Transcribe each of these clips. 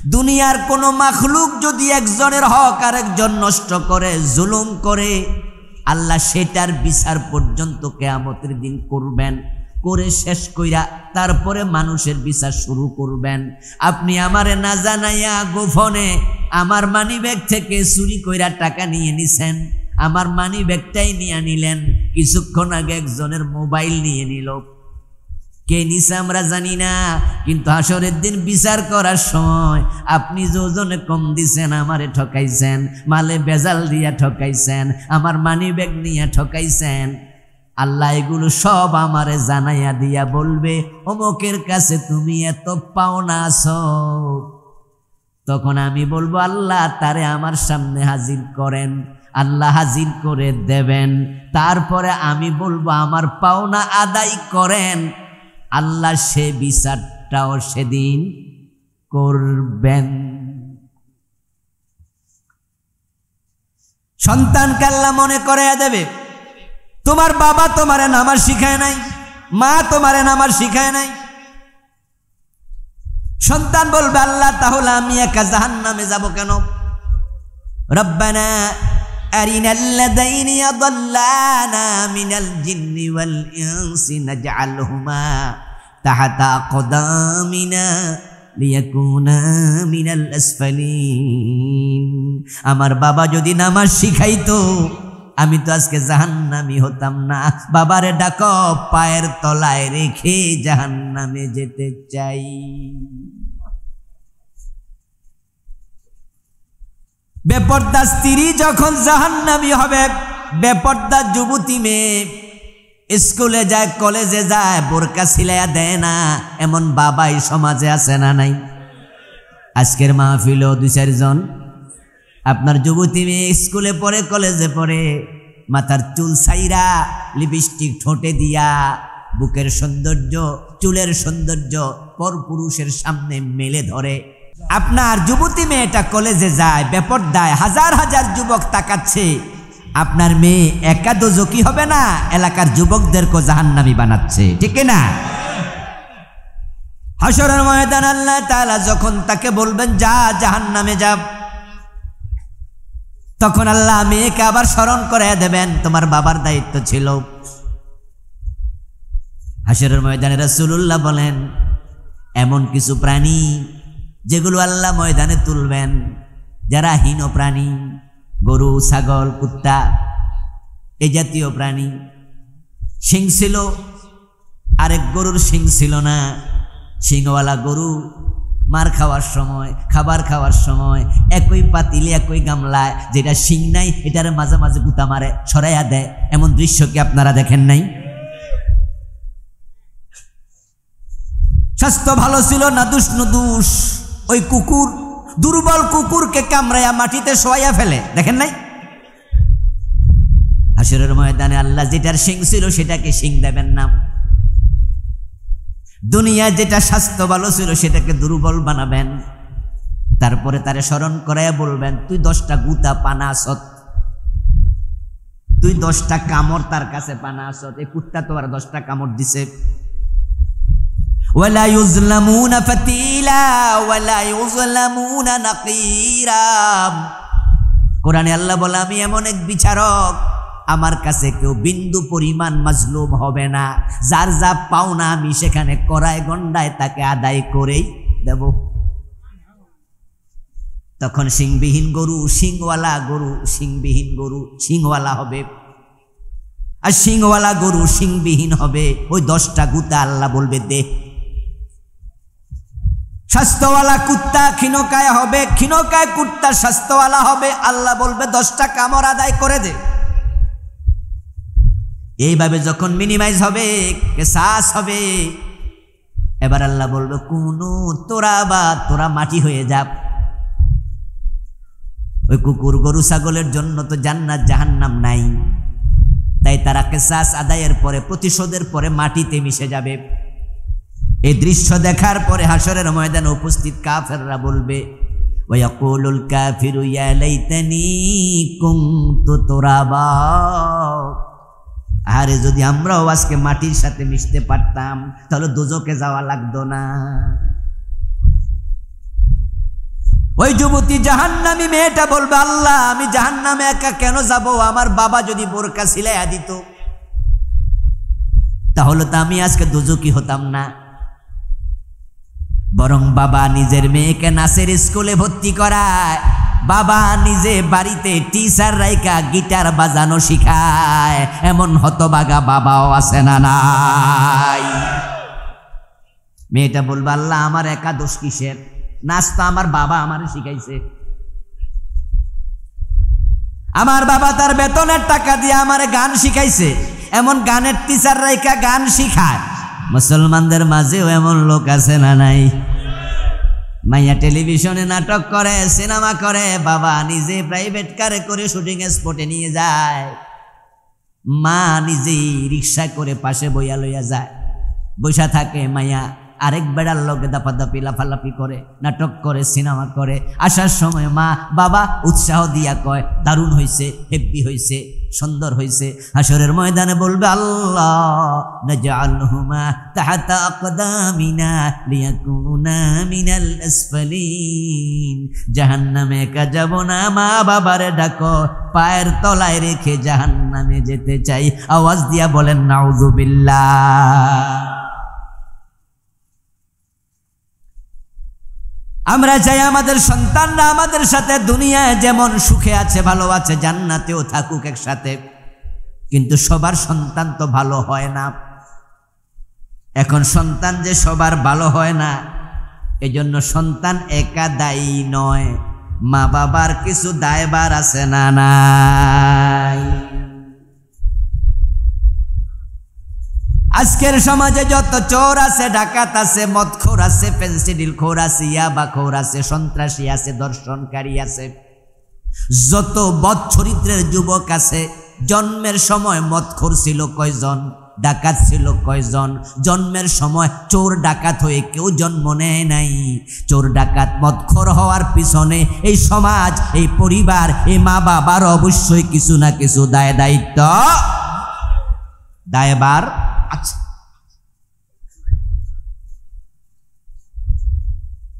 দুনিয়ার কোনো মাখলুক যদি একজনের হক আরেকজন নষ্ট করে, জুলুম করে, আল্লাহ সেটার বিচার পর্যন্ত কিয়ামতের দিন করবেন, করে শেষ কইরা তারপরে মানুষের বিচার শুরু করবেন। আপনি আমারে না জানাইয়া গোপনে আমার মানিব্যাগ থেকে চুরি কইরা টাকা নিয়ে নিছেন, আমার মানিব্যাগটাই নিয়ে নিলেন। কিছুক্ষণ আগে একজনের মোবাইল নিয়ে নিল, কে নিছে আমরা জানি না, কিন্তু হাসরের দিন বিচার করার সময় আপনি যোজনে কম দিছেন আমারে ঠকাইছেন, মালে বেজাল দিয়া ঠকাইছেন, আমার মানিব্যাগ নিয়ে ঠকাইছেন। আল্লাহ এগুলো সব আমারে জানাইয়া দিয়া বলবে, অমুকের কাছে তুমি এত পাওনা আছো। তখন আমি বলবো, আল্লাহ তারে আমার সামনে হাজির করেন। আল্লাহ হাজির করে দেবেন। তারপরে আমি বলবো, আমার পাওনা আদায় করেন। আল্লাহ সে বিচারটাও সেদিন করবেন। সন্তানকে আল্লাহ মনে করাইয়া দেবে, তোমার বাবা তোমারে নামাজ শিখায় নাই, মা তোমারে নামাজ শিখায় নাই। সন্তান বলবে, আল্লাহ তাহলে আমি একা জাহান্নামে যাব কেন? রব্বানা আরিনাল্লাযাইনি আযাল্লানা মিনাল জিন্নি ওয়াল ইনসি নাজআলহুমা তাহতা আকদামিনা লিয়াকুনা মিনাল আসফালিন। আমার বাবা যদি নামাজ শিখাইতো আমি তো আজকে জাহান্নামী হতাম না। বাবারে ডাকো, পায়ের তলায় রেখে জাহান্নামে যেতে চাই। বেপর্দা স্ত্রী যখন জাহান্নামী হবে, বেপর্দা যুবতী মেয়ে স্কুলে যায়, কলেজে যায়, বোরকা সিলাইয়া দেয় না, এমন বাবাই সমাজে আছে না নাই? আজকের মাহফিলও 2-4 জন আপনার যুবতী মেয়ে স্কুলে পড়ে, কলেজে পড়ে, মাথার চুল ছাইরা, লিপস্টিক ঠোঁটে দিয়া, বুকের সৌন্দর্য, চুলের সৌন্দর্য পরপুরুষের সামনে মেলে ধরে। আপনার যুবতী মেয়েটা কলেজে যায়, বেপরদায়, হাজার হাজার যুবক তাকাচ্ছে। আপনার মেয়ে একা দোজখী হবে না, এলাকার যুবকদেরকে জাহান্নামী বানাচ্ছে, ঠিক না? হাশরের ময়দান আল্লাহ তাআলা যখন তাকে বলবেন যা জাহান্নামে যা, তখন আল্লাহ মেয়েকে আবার স্মরণ করে দেবেন, তোমার বাবার দায়িত্ব ছিল। হাশরের ময়দানে রাসূলুল্লাহ বলেন, এমন কিছু প্রাণী যেগুলো আল্লাহ ময়দানে তুলবেন, যারা হীন প্রাণী, গরু, ছাগল, কুত্তা, এই জাতীয় প্রাণী। শিং ছিল, আরেক গরুর শিং ছিল না। শিংওয়ালা গরু মার খাওয়ার সময়, খাবার খাওয়ার সময় একই পাতিলে, একই গামলায়, যেটা শিং নাই এটার মাঝে মাঝে গুতা মারে, ছড়াইয়া দেয়। এমন দৃশ্য কি আপনারা দেখেন নাই? স্বাস্থ্য ভালো ছিল না দুষ নুদুষ, ওই কুকুর, দুর্বল কুকুরকে কামড়াইয়া মাটিতে শোয়াইয়া ফেলে, দেখেন নাই? হাশরের ময়দানে আল্লাহ যেটার শিং ছিল সেটাকে শিং দেবেন না। দুনিয়া যেটা স্বাস্থ্য ভালো ছিল সেটাকে দুর্বল বানাবেন। তারপরে তারে স্মরণ করাইয়া বলবেন, তুই 10টা গুতা পানা আসত, তুই 10টা কামড় তার কাছে পানা আসত, এই কুত্তা তো আর 10টা কামড় দিছে। ওয়ালা ইউজলামুনা ফাতিলা ওয়ালা ইউজলামুনা নাকিরা। কোরআনে আল্লাহ বলে, আমি এমন এক বিচারক, আমার কাছে কেউ বিন্দু পরিমাণ মাজলুম হবে না। যার যা পাওনা আমি সেখানে কড়ায় গন্ডায় তাকে আদায় করেই দেব। তখন সিংবিহীন গরু, সিংওয়ালা গরু, সিংবিহীন গরু সিংওয়ালা হবে, আর সিংওয়ালা গরু সিংবিহীন হবে। ওই 10টা গুতা আল্লাহ বলবে দে। স্বাস্থ্যওয়ালা কুত্তা ক্ষীণকায় হবে, ক্ষীণকায় কুত্তা স্বাস্থ্যওয়ালা হবে, আল্লাহ বলবে 10টা কামড় আদায় করে দে। এইভাবে যখন মিনিমাইজ হবে, কেসাস হবে, এবার আল্লাহ বলবে কুনু তোরা মাটি হয়ে যা। ওই কুকুর, গরু, ছাগলের জন্য তো জান্নাত জাহান্নাম নাই, তাই তারা কেসাস আদায়ের পরে, প্রতিশোধের পরে মাটিতে মিশে যাবে। এই দৃশ্য দেখার পরে হাশরের ময়দানে উপস্থিত কাফেররা বলবে, ওয়ায়াকুলুল কাফিরু ইয়া লাইতানি কুনতু তুরাবা। আরে যদি আমরাও আজকে মাটির সাথে মিশতে পারতাম তাহলে দোজখে যাওয়া লাগতো না। ওই যুবতী জাহান্নামী মেয়েটা বলবে, আল্লাহ আমি জাহান্নামে একা কেন যাব? আমার বাবা যদি বোরকা সিলাইয়া দিত তাহলে তো আমি আজকে দুজকি হতাম না। বরং বাবা নিজের মেয়েকে নাচের স্কুলে ভর্তি করায়, বাবা নিজে বাড়িতে টিচার রাইকা গিটার বাজানো শিখায়। এমন হতবাগা বাবাও আছে না নাই? মেয়েটা বলবে, আল্লাহ আমার একা দোষ কিসের? নাচ তো আমার বাবা আমারে শিখাইছে। আমার বাবা তার বেতনের টাকা দিয়ে আমারে গান শিখাইছে। এমন গানের টিচার রাইকা গান শিখায়। মুসলমানদের মাঝেও এমন লোক আছে না নাই? মাইয়া টেলিভিশনে নাটক করে, সিনেমা করে, বাবা নিজে প্রাইভেট কারে করে শুটিং স্পটে নিয়ে যায়, মা নিজেই রিক্সা করে পাশে বইয়া লইয়া যায়, বৈশা থাকে। মাইয়া আরেক বেড়ার লোকে দাপাদাপি লাফালাফি করে, নাটক করে, সিনেমা করে। আসার সময় মা বাবা উৎসাহ দিয়া কয়, দারুণ হইছে, হেব্বি হইছে, সুন্দর হইছে। হাসরের ময়দানে বলবে, আল্লাহ নাজআলহুমা তাহতা আকদামিনা লিয়াকুনা মিনাল আসফালিন। জাহান্নামে একা যাব না, মা বাবারে ডাকো, পায়ের তলায় রেখে জাহান্নামে যেতে চাই। আওয়াজ দিয়া বলেন নাউযুবিল্লাহ। আমরা চাই আমাদের সন্তানরা আমাদের সাথে দুনিয়ায় যেমন সুখে আছে, ভালো আছে, জান্নাতেও থাকুক একসাথে। কিন্তু সবার সন্তান তো ভালো হয় না। এখন সন্তান যে সবার ভালো হয় না, এজন্য সন্তান একা দায়ী নয়, মা বাবার কিছু দায়ভার আছে না নাই? আজকের সমাজে যত চোর আছে, ডাকাত আছে, মদখোর আছে, পেন্সিডিল খোর আছে, ইয়াবা খোর আছে, সন্ত্রাসী আছে, দর্শনকারী আছে, যত বদ চরিত্রের যুবক আছে, জন্মের সময় মদখোর ছিল কয়জন? ডাকাত ছিল কয়জন? জন্মের সময় চোর ডাকাত হয়ে কেউ জন্ম নেয় নাই। চোর ডাকাত মদখোর হওয়ার পিছনে এই সমাজ, এই পরিবার, এই মা বাবার অবশ্যই কিছু না কিছু দায়িত্ব, দায়ভার আছে।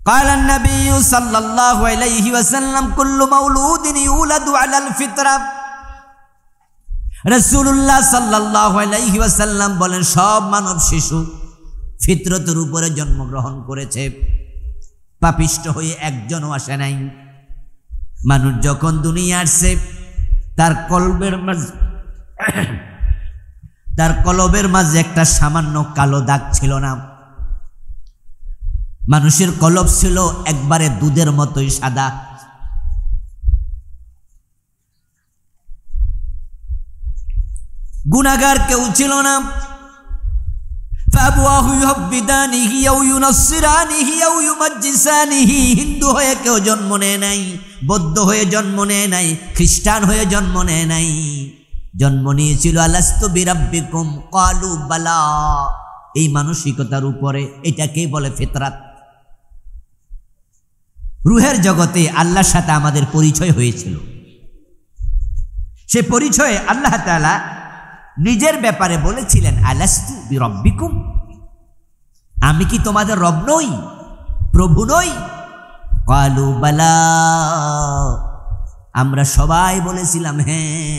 قال النبي صلى الله عليه وسلم كل مولود يولد على الفطرة। রাসূলুল্লাহ সাল্লাল্লাহু আলাইহি ওয়াসাল্লাম বলেন, সব মানব শিশু ফিতরতের উপরে জন্মগ্রহণ করেছে, পাপিষ্ট হয়ে একজনও আসে নাই। মানুষ যখন দুনিয়া আসছে, তার কলবের মাঝে একটা সামান্য কালো দাগ ছিল না। মানুষের কলব ছিল একবারে দুধের মতোই সাদা। গুনাহগার কেউ ছিল না। হিন্দু হয়ে কেউ জন্ম নেয় নাই, বৌদ্ধ হয়ে জন্ম নেয় নাই, খ্রিস্টান হয়ে জন্ম নেয় নাই। জন্ম নিয়েছিল আলাস্তু বিরাব্বিকুম ক্বালু বালা। এই মানসিকতার উপরে এটাকেই বলে ফিতরাত। রুহের জগতে আল্লাহর সাথে আমাদের পরিচয় হয়েছিল। সে পরিচয়ে আল্লাহ তাআলা নিজের ব্যাপারে বলেছিলেন, আলাস্তু বিরাব্বিকুম, আমি কি তোমাদের রব নই, প্রভু নই? ক্বালু বালা, আমরা সবাই বলেছিলাম হ্যাঁ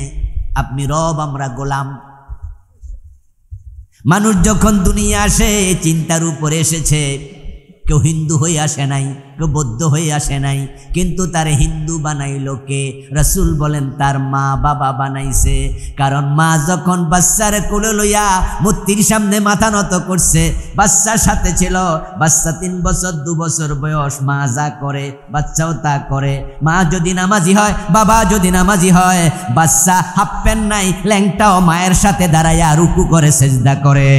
আপনি রব, আমরা গোলাম। মানুষ যখন দুনিয়া আসে চিন্তার উপরে এসেছে। কেউ হিন্দু হয়ে আসে নাই, কেউ বৌদ্ধ হয়ে আসে নাই, কিন্তু তার হিন্দু বানাইল কে? রাসূল বলেন তার মা বাবা বানাইছে। কারণ মা যখন বাচ্চারে কোলে লইয়া মূর্তির সামনে মাথা নত করছে, বাচ্চার সাথে ছিল, বাচ্চা 3 বছর 2 বছর বয়স, মা যা করে বাচ্চাও তা করে। মা যদি নামাজি হয়, বাবা যদি নামাজি হয়, বাচ্চা হাফ প্যান্ট নাই, ল্যাংটাও মায়ের সাথে দাঁড়াইয়া রুকু করে সেজদা করে।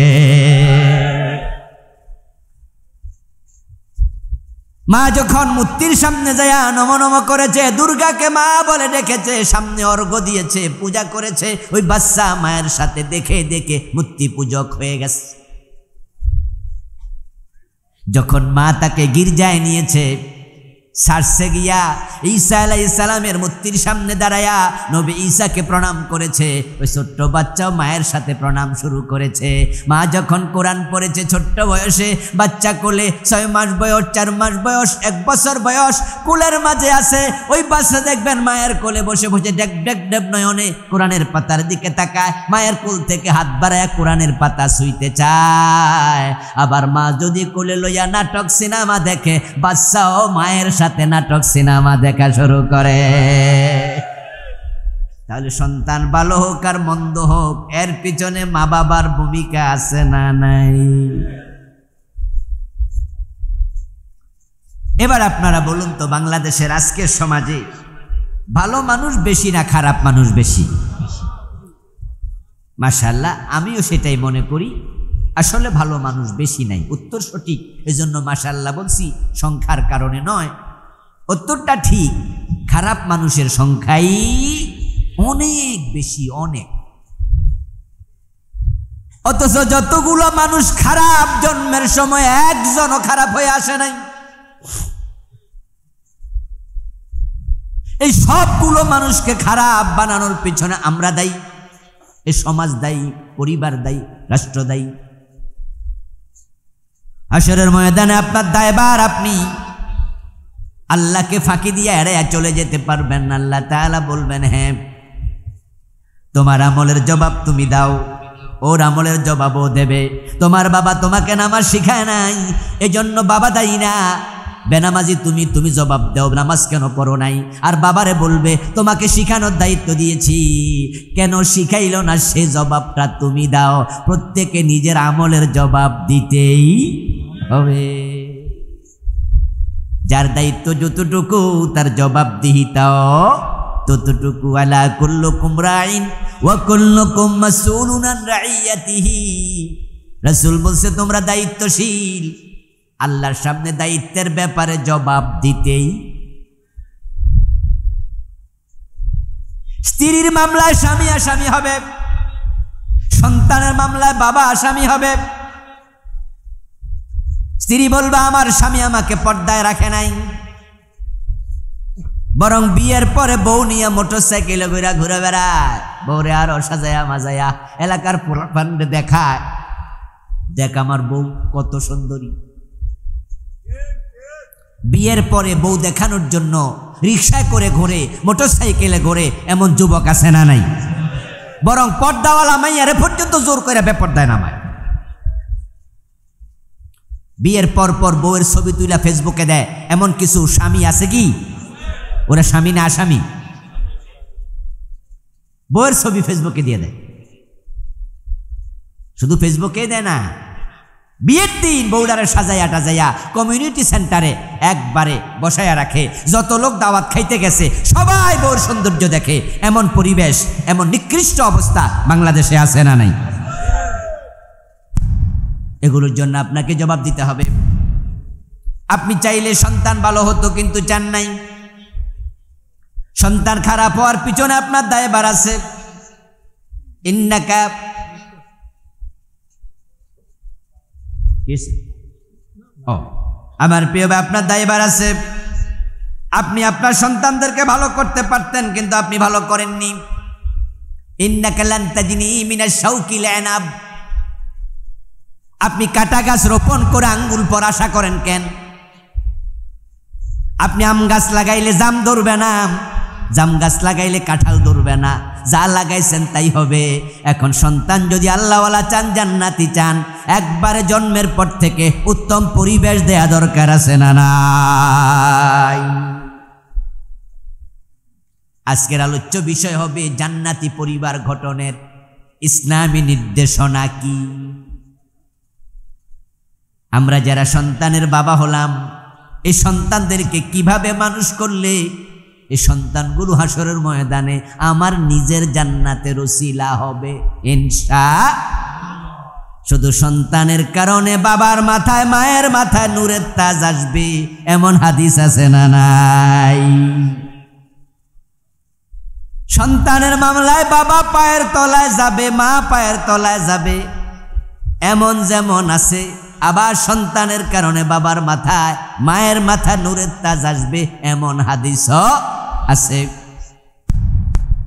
মা যখন মূর্তির সামনে যায় নম নম করেছে, দুর্গাকে মা বলে ডেকেছে, সামনে অর্ঘ্য দিয়েছে, পূজা করেছে, ওই বাচ্চা মায়ের সাথে দেখে দেখে মূর্তি পূজক হয়ে গেছে। যখন মা তাকে গির্জায় নিয়েছে, সারসে গিয়া ঈসা আলাইহিস সালামের মূর্তির সামনে দাঁড়ায়া নবী ঈসাকে প্রণাম করেছে। ওই ছোট্ট বাচ্চাও মায়ের সাথে প্রণাম শুরু করেছে। মা যখন কোরআন পড়েছে ছোট্ট বয়সে, বাচ্চা কোলে 6 মাস বয়স, 4 মাস বয়স, 1 বছর বয়স, কোলের মাঝে আছে। ওই বাচ্চা দেখবেন মায়ের কোলে বসে বসে ডেক ডেক ডেক নয়নে কোরআনের পাতার দিকে তাকায়, মায়ের কোল থেকে হাত বাড়ায় কোরআনের পাতা ছুঁইতে চায়। আবার মা যদি কোলে লইয়া নাটক সিনেমা দেখে, বাচ্চাও মায়ের সাথে নাটক সিনেমা দেখা শুরু করে। তাহলে সন্তান ভালো হোক আর মন্দ হোক, এর পিছনে মা বাবার ভূমিকা আছে না নাই? এবার আপনারা বলুন তো, বাংলাদেশের আজকের সমাজে ভালো মানুষ বেশি না খারাপ মানুষ বেশি? মাশাআল্লাহ, আমিও সেটাই মনে করি। আসলে ভালো মানুষ বেশি নাই, উত্তর সঠিক। এজন্য মাশাআল্লাহ বলছি, সংখ্যার কারণে নয়, উত্তরটা ঠিক। খারাপ মানুষের সংখ্যাই অনেক বেশি, অনেক। অথচ যতগুলো মানুষ খারাপ, জন্মের সময় একজনও খারাপ হয়ে আসে নাই। এই সবগুলো মানুষকে খারাপ বানানোর পিছনে আমরা দায়ী, এ সমাজ দায়ী, পরিবার দায়ী, রাষ্ট্র দায়ী। হাশরের ময়দানে আপনার দায়ভার, আপনি আল্লাহকে ফাঁকি দিয়ে এড়াইয়া চলে যেতে পারবেন না। আল্লাহ তাআলা বলবেন, হ্যাঁ তোমার আমলের জবাব তুমি দাও, ওর আমলের জবাবও দেবে। তোমার বাবা তোমাকে নামাজ শিখায় নাই, এজন্য বাবা দায়ী না। বেনামাজি তুমি, তুমি জবাব দাও, নামাজ কেন পড়ো নাই? আর বাবারে বলবে, তোমাকে শিখানোর দায়িত্ব দিয়েছি, কেন শিখাইল না সে জবাবটা তুমি দাও। প্রত্যেকে নিজের আমলের জবাব দিতেই হবে। যার দায়িত্ব যতটুকু, তার জবাবদিহিতাও ততটুকু। আলা কুল্লুকুম রাইন ওয়া কুল্লুকুম মাসউলুন আন রাইয়াতিহি। রাসূল বলছে, তোমরা দায়িত্বশীল, আল্লাহর সামনে দায়িত্বের ব্যাপারে জবাব দিতেই। স্ত্রীর মামলায় স্বামী আসামি হবে, সন্তানের মামলায় বাবা আসামি হবে। স্ত্রী বলবে, আমার স্বামী আমাকে পর্দায় রাখে নাই, বরং বিয়ের পরে বউ নিয়ে মোটরসাইকেলে ঘুরে ঘুরে বেড়ায়, বউরে আরো সাজায়া মাজায়া এলাকার পোলাপানরে দেখায়, দেখ আমার বউ কত সুন্দরী। বিয়ের পরে বউ দেখানোর জন্য রিকশায় করে ঘোরে, মোটরসাইকেলে ঘোরে, এমন যুবক আছে না নাই? বরং পর্দাওয়ালা মাইয়ারে পর্যন্ত জোর করে বেপর্দায় নামায়। বিয়ের পর পর বউয়ের ছবি তুলে ফেসবুকে দেয়, এমন কিছু স্বামী আছে কি? ওরা স্বামী না আসামি? বউয়ের ছবি ফেসবুকে দিয়ে দেয়। শুধু ফেসবুকে দেয় না, বিয়ের দিন বউডারে সাজাইয়া টাজাইয়া কমিউনিটি সেন্টারে একবারে বসাইয়া রাখে। যত লোক দাওয়াত খাইতে গেছে সবাই বউর সৌন্দর্য দেখে। এমন পরিবেশ, এমন নিকৃষ্ট অবস্থা বাংলাদেশে আছে না নাই? এগুলোর জন্য আপনাকে জবাব দিতে হবে। আপনি চাইলে সন্তান ভালো হতো, কিন্তু চান নাই। সন্তান খারাপ হওয়ার পিছনে আপনার দায়ভার আছে। ইন্নাকা আমার প্রিয় ভাই, আপনার দায়ভার আছে। আপনি আপনার সন্তানদেরকে ভালো করতে পারতেন, কিন্তু আপনি ভালো করেননি। ইন্নাকা লান তাজনি মিনাশ শাউকিল আনাব। আপনি কাটা গাছ রোপণ করে আঙ্গুল পর আশা করেন কেন? আপনি আম গাছ লাগাইলে জাম ধরবে না, জাম গাছ লাগাইলে কাঁঠাল ধরবে না। যা লাগাইছেন তাই হবে। এখন সন্তান যদি আল্লাহওয়ালা চান, জান্নাতি চান, একবারে জন্মের পর থেকে উত্তম পরিবেশ দেয়া দরকার আছে না নাই? আজকের আলোচ্য বিষয় হবে জান্নাতি পরিবার গঠনের ইসলামী নির্দেশনা কি। আমরা যারা সন্তানের বাবা হলাম, এই সন্তানদেরকে কিভাবে মানুষ করলে এই সন্তানগুলো হাসরের ময়দানে আমার নিজের জান্নাতের ওসিলা হবে ইনশাআল্লাহ। শুধু সন্তানের কারণে বাবার মাথায় মায়ের মাথায় নূরের তাজ আসবে, এমন হাদিস আছে না নাই? সন্তানের মামলায় বাবা পায়ের তলায় যাবে, মা পায়ের তলায় যাবে, এমন যেমন আছে আবার সন্তানের কারণে বাবার মাথায় মায়ের মাথা নূরের তাজ আসবে এমন হাদিসও আছে।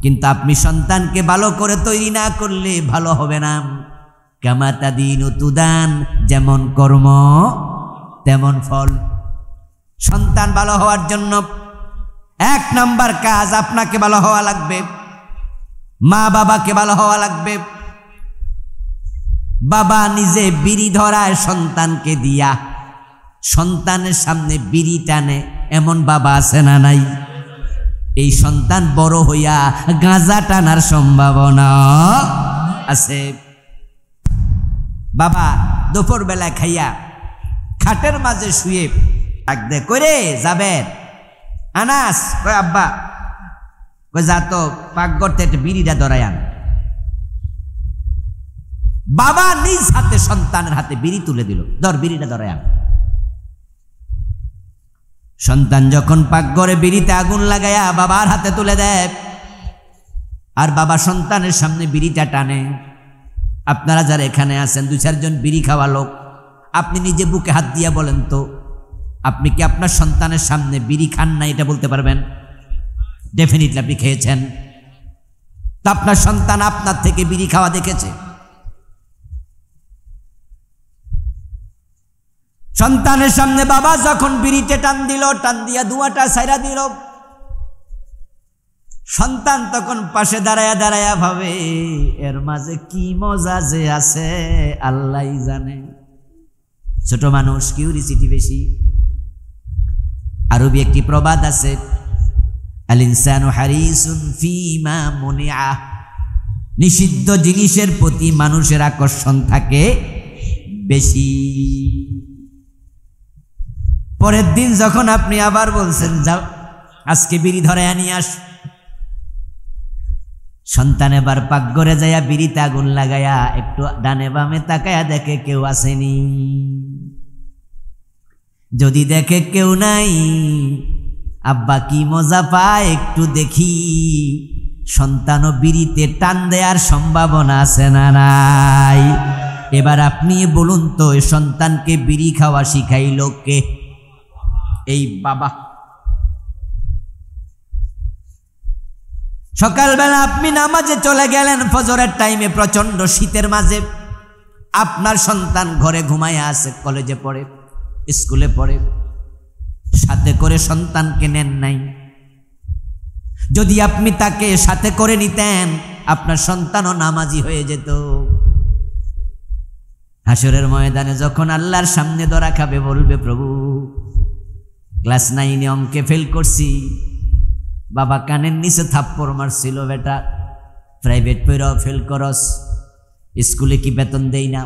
কিন্তু আপনি সন্তানকে ভালো করে তৈরি না করলে ভালো হবে না। কামা তাদিনু তুদান, যেমন কর্ম তেমন ফল। সন্তান ভালো হওয়ার জন্য 1 নাম্বার কাজ, আপনাকে ভালো হওয়া লাগবে, মা বাবাকে ভালো হওয়া লাগবে। বাবা নিজে বিড়ি ধরায় সন্তানকে দিয়া, সন্তানের সামনে বিড়ি টানে, এমন বাবা আছে না নাই? এই সন্তান বড় হইয়া গাঁজা টানার সম্ভাবনা আছে। বাবা দুপুর বেলা খাইয়া খাটের মাঝে শুয়ে ডাক দে, কইরে যাবেন? আনাস কই আব্বা, কই যা তো পাকঘর থেকে বিড়িটা ধরাই আন। বাবা নিজ হাতে সন্তানের হাতে বিড়ি তুলে দিল, ধর বিড়িটা ধরাই আন। সন্তান যখন পাকঘরে বিড়িতে আগুন লাগাইয়া বাবার হাতে তুলে দেয়, আর বাবা সন্তানের সামনে বিড়িটা টানে। আপনারা যারা এখানে আছেন 2-4 জন বিড়ি খাওয়া লোক, আপনি নিজে বুকে হাত দিয়া বলেন তো, আপনি কি আপনার সন্তানের সামনে বিড়ি খান না? এটা বলতে পারবেন? ডেফিনিটলি আপনি খেয়েছেন। তা আপনার সন্তান আপনার থেকে বিড়ি খাওয়া দেখেছে? সন্তানের সামনে বাবা যখন বিড়িতে টান দিল, টান দিয়া ধোঁয়াটা ছাইরা দিল, সন্তান তখন পাশে দাঁড়ায়া দাঁড়ায়া ভাবে, এর মাঝে কি মজা যে আছে আল্লাহই জানে। ছোট মানুষ, কিউরিসিটি বেশি। আরবি একটি প্রবাদ আছে, আল ইনসানু হারিসুন ফিমা মুনিআ, নিষিদ্ধ জিনিসের প্রতি মানুষের আকর্ষণ থাকে বেশি। পরের দিন যখন আপনি আবার বলছেন যাও আজকে বিড়ি ধরে আনি আস, সন্তান এবার পাকঘরে যাইয়া বিড়িতে আগুন লাগাইয়া একটু ডানে বামে তাকায়া দেখে কেউ আসেনি। যদি দেখে কেউ নাই, আব্বা কি মজা পায় একটু দেখি, সন্তানও বিড়িতে টান দেওয়ার সম্ভাবনা আছে না নাই? এবার আপনি বলুন তো, সন্তানকে বিড়ি খাওয়া শিখাইল কে? এই বাবা। সকালবেলা আপনি নামাজে চলে গেলেন ফজরের টাইমে, প্রচন্ড শীতের মাঝে। আপনার সন্তান ঘরে ঘুমায় আছে, কলেজে পড়ে, স্কুলে পড়ে, সাথে করে সন্তানকে নেন নাই। যদি আপনি তাকে সাথে করে নিতেন, আপনার সন্তানও নামাজি হয়ে যেত। হাসরের ময়দানে যখন আল্লাহর সামনে ধরা খাবে, বলবে প্রভু ক্লাস 9 অঙ্কে ফেল করছি, বাবা কানের নিচে থাপ্পড় মারছিল, বেটা প্রাইভেট পড়াও ফেল করস, স্কুলে কি বেতন দেই না?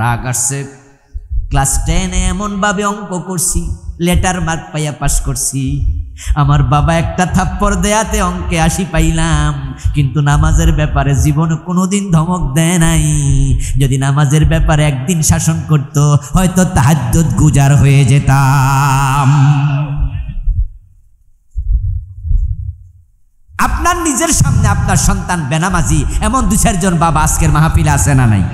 রাগ আসছে। ক্লাস 10 এমন ভাবে অঙ্ক করছি, লেটার মার্ক পাইয়া পাস করছি, আমার বাবা একটা থাপ্পড় দেয়াতে অঙ্কে 80 পাইলাম, কিন্তু নামাজের ব্যাপারে জীবনে কোনোদিন ধমক দেয় নাই। যদি নামাজের ব্যাপারে একদিন শাসন করত, হয়তো তাহাজ্জুদ গুজার হয়ে যেতাম। আপনার নিজের সামনে আপনার সন্তান বেনামাজি, এমন 2-4 জন বাবা আজকের মাহফিলে আছে না নাই?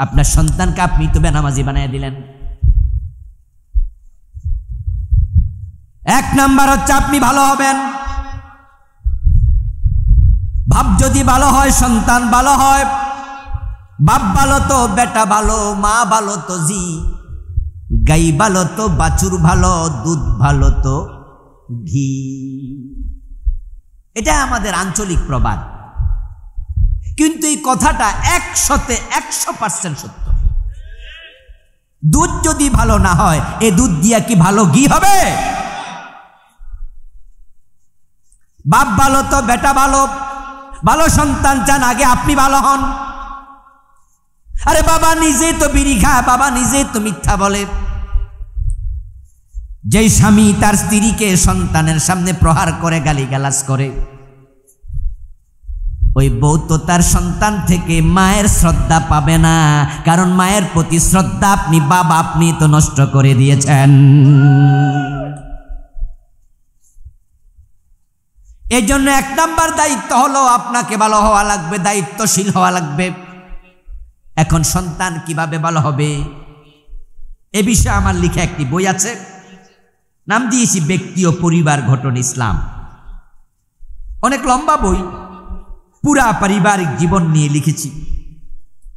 আপনার সন্তানকে আপনি তো বেনামাজি বানিয়ে দিলেন। 1 নাম্বার হচ্ছে আপনি ভালো হবেন। বাপ যদি ভালো হয়, সন্তান ভালো হয়। বাপ ভালো তো বেটা ভালো, মা ভালো তো জি, গাই ভালো তো বাছুর ভালো, দুধ ভালো তো ঘি। এটা আমাদের আঞ্চলিক প্রবাদ, কিন্তু এই কথাটা 100% সত্য। দুধ যদি ভালো না হয়, এ দুধ দিয়া কি ভালো ঘি হবে? বাপ ভালো তো বেটা ভালো, ভালো সন্তান চান, আগে আপনি ভালো হন। আরে বাবা নিজেই তো বিড়ি খায়, বাবা নিজেই তো মিথ্যা বলে। যেই স্বামী তার স্ত্রীকে সন্তানের সামনে প্রহার করে, গালিগালাজ করে, ওই বউ তো তার সন্তান থেকে মায়ের শ্রদ্ধা পাবে না, কারণ মায়ের প্রতি শ্রদ্ধা আপনি বাবা আপনি তো নষ্ট করে দিয়েছেন। এই জন্য 1 নাম্বার দায়িত্ব হলো আপনাকে ভালো হওয়া লাগবে, দায়িত্বশীল হওয়া লাগবে। এখন সন্তান কিভাবে ভালো হবে এ বিষয়ে আমার লেখা একটি বই আছে, নাম দিয়েছি ব্যক্তি ও পরিবার গঠন ইসলাম। অনেক লম্বা বই, পুরা পারিবারিক জীবন নিয়ে লিখেছি,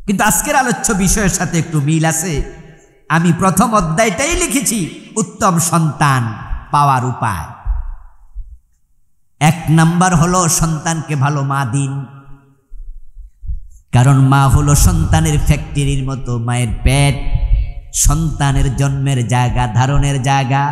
কিন্তু আজকের আলোচ্য বিষয়ের সাথে একটু মিল আছে। আমি প্রথম অধ্যায়টাই লিখেছি উত্তম সন্তান পাওয়ার উপায়। 1 নাম্বার হলো সন্তানকে ভালো মা দিন, কারণ মা হলো সন্তানের ফ্যাক্টরির মতো। মায়ের পেট সন্তানের জন্মের জায়গা, ধারণের জায়গা।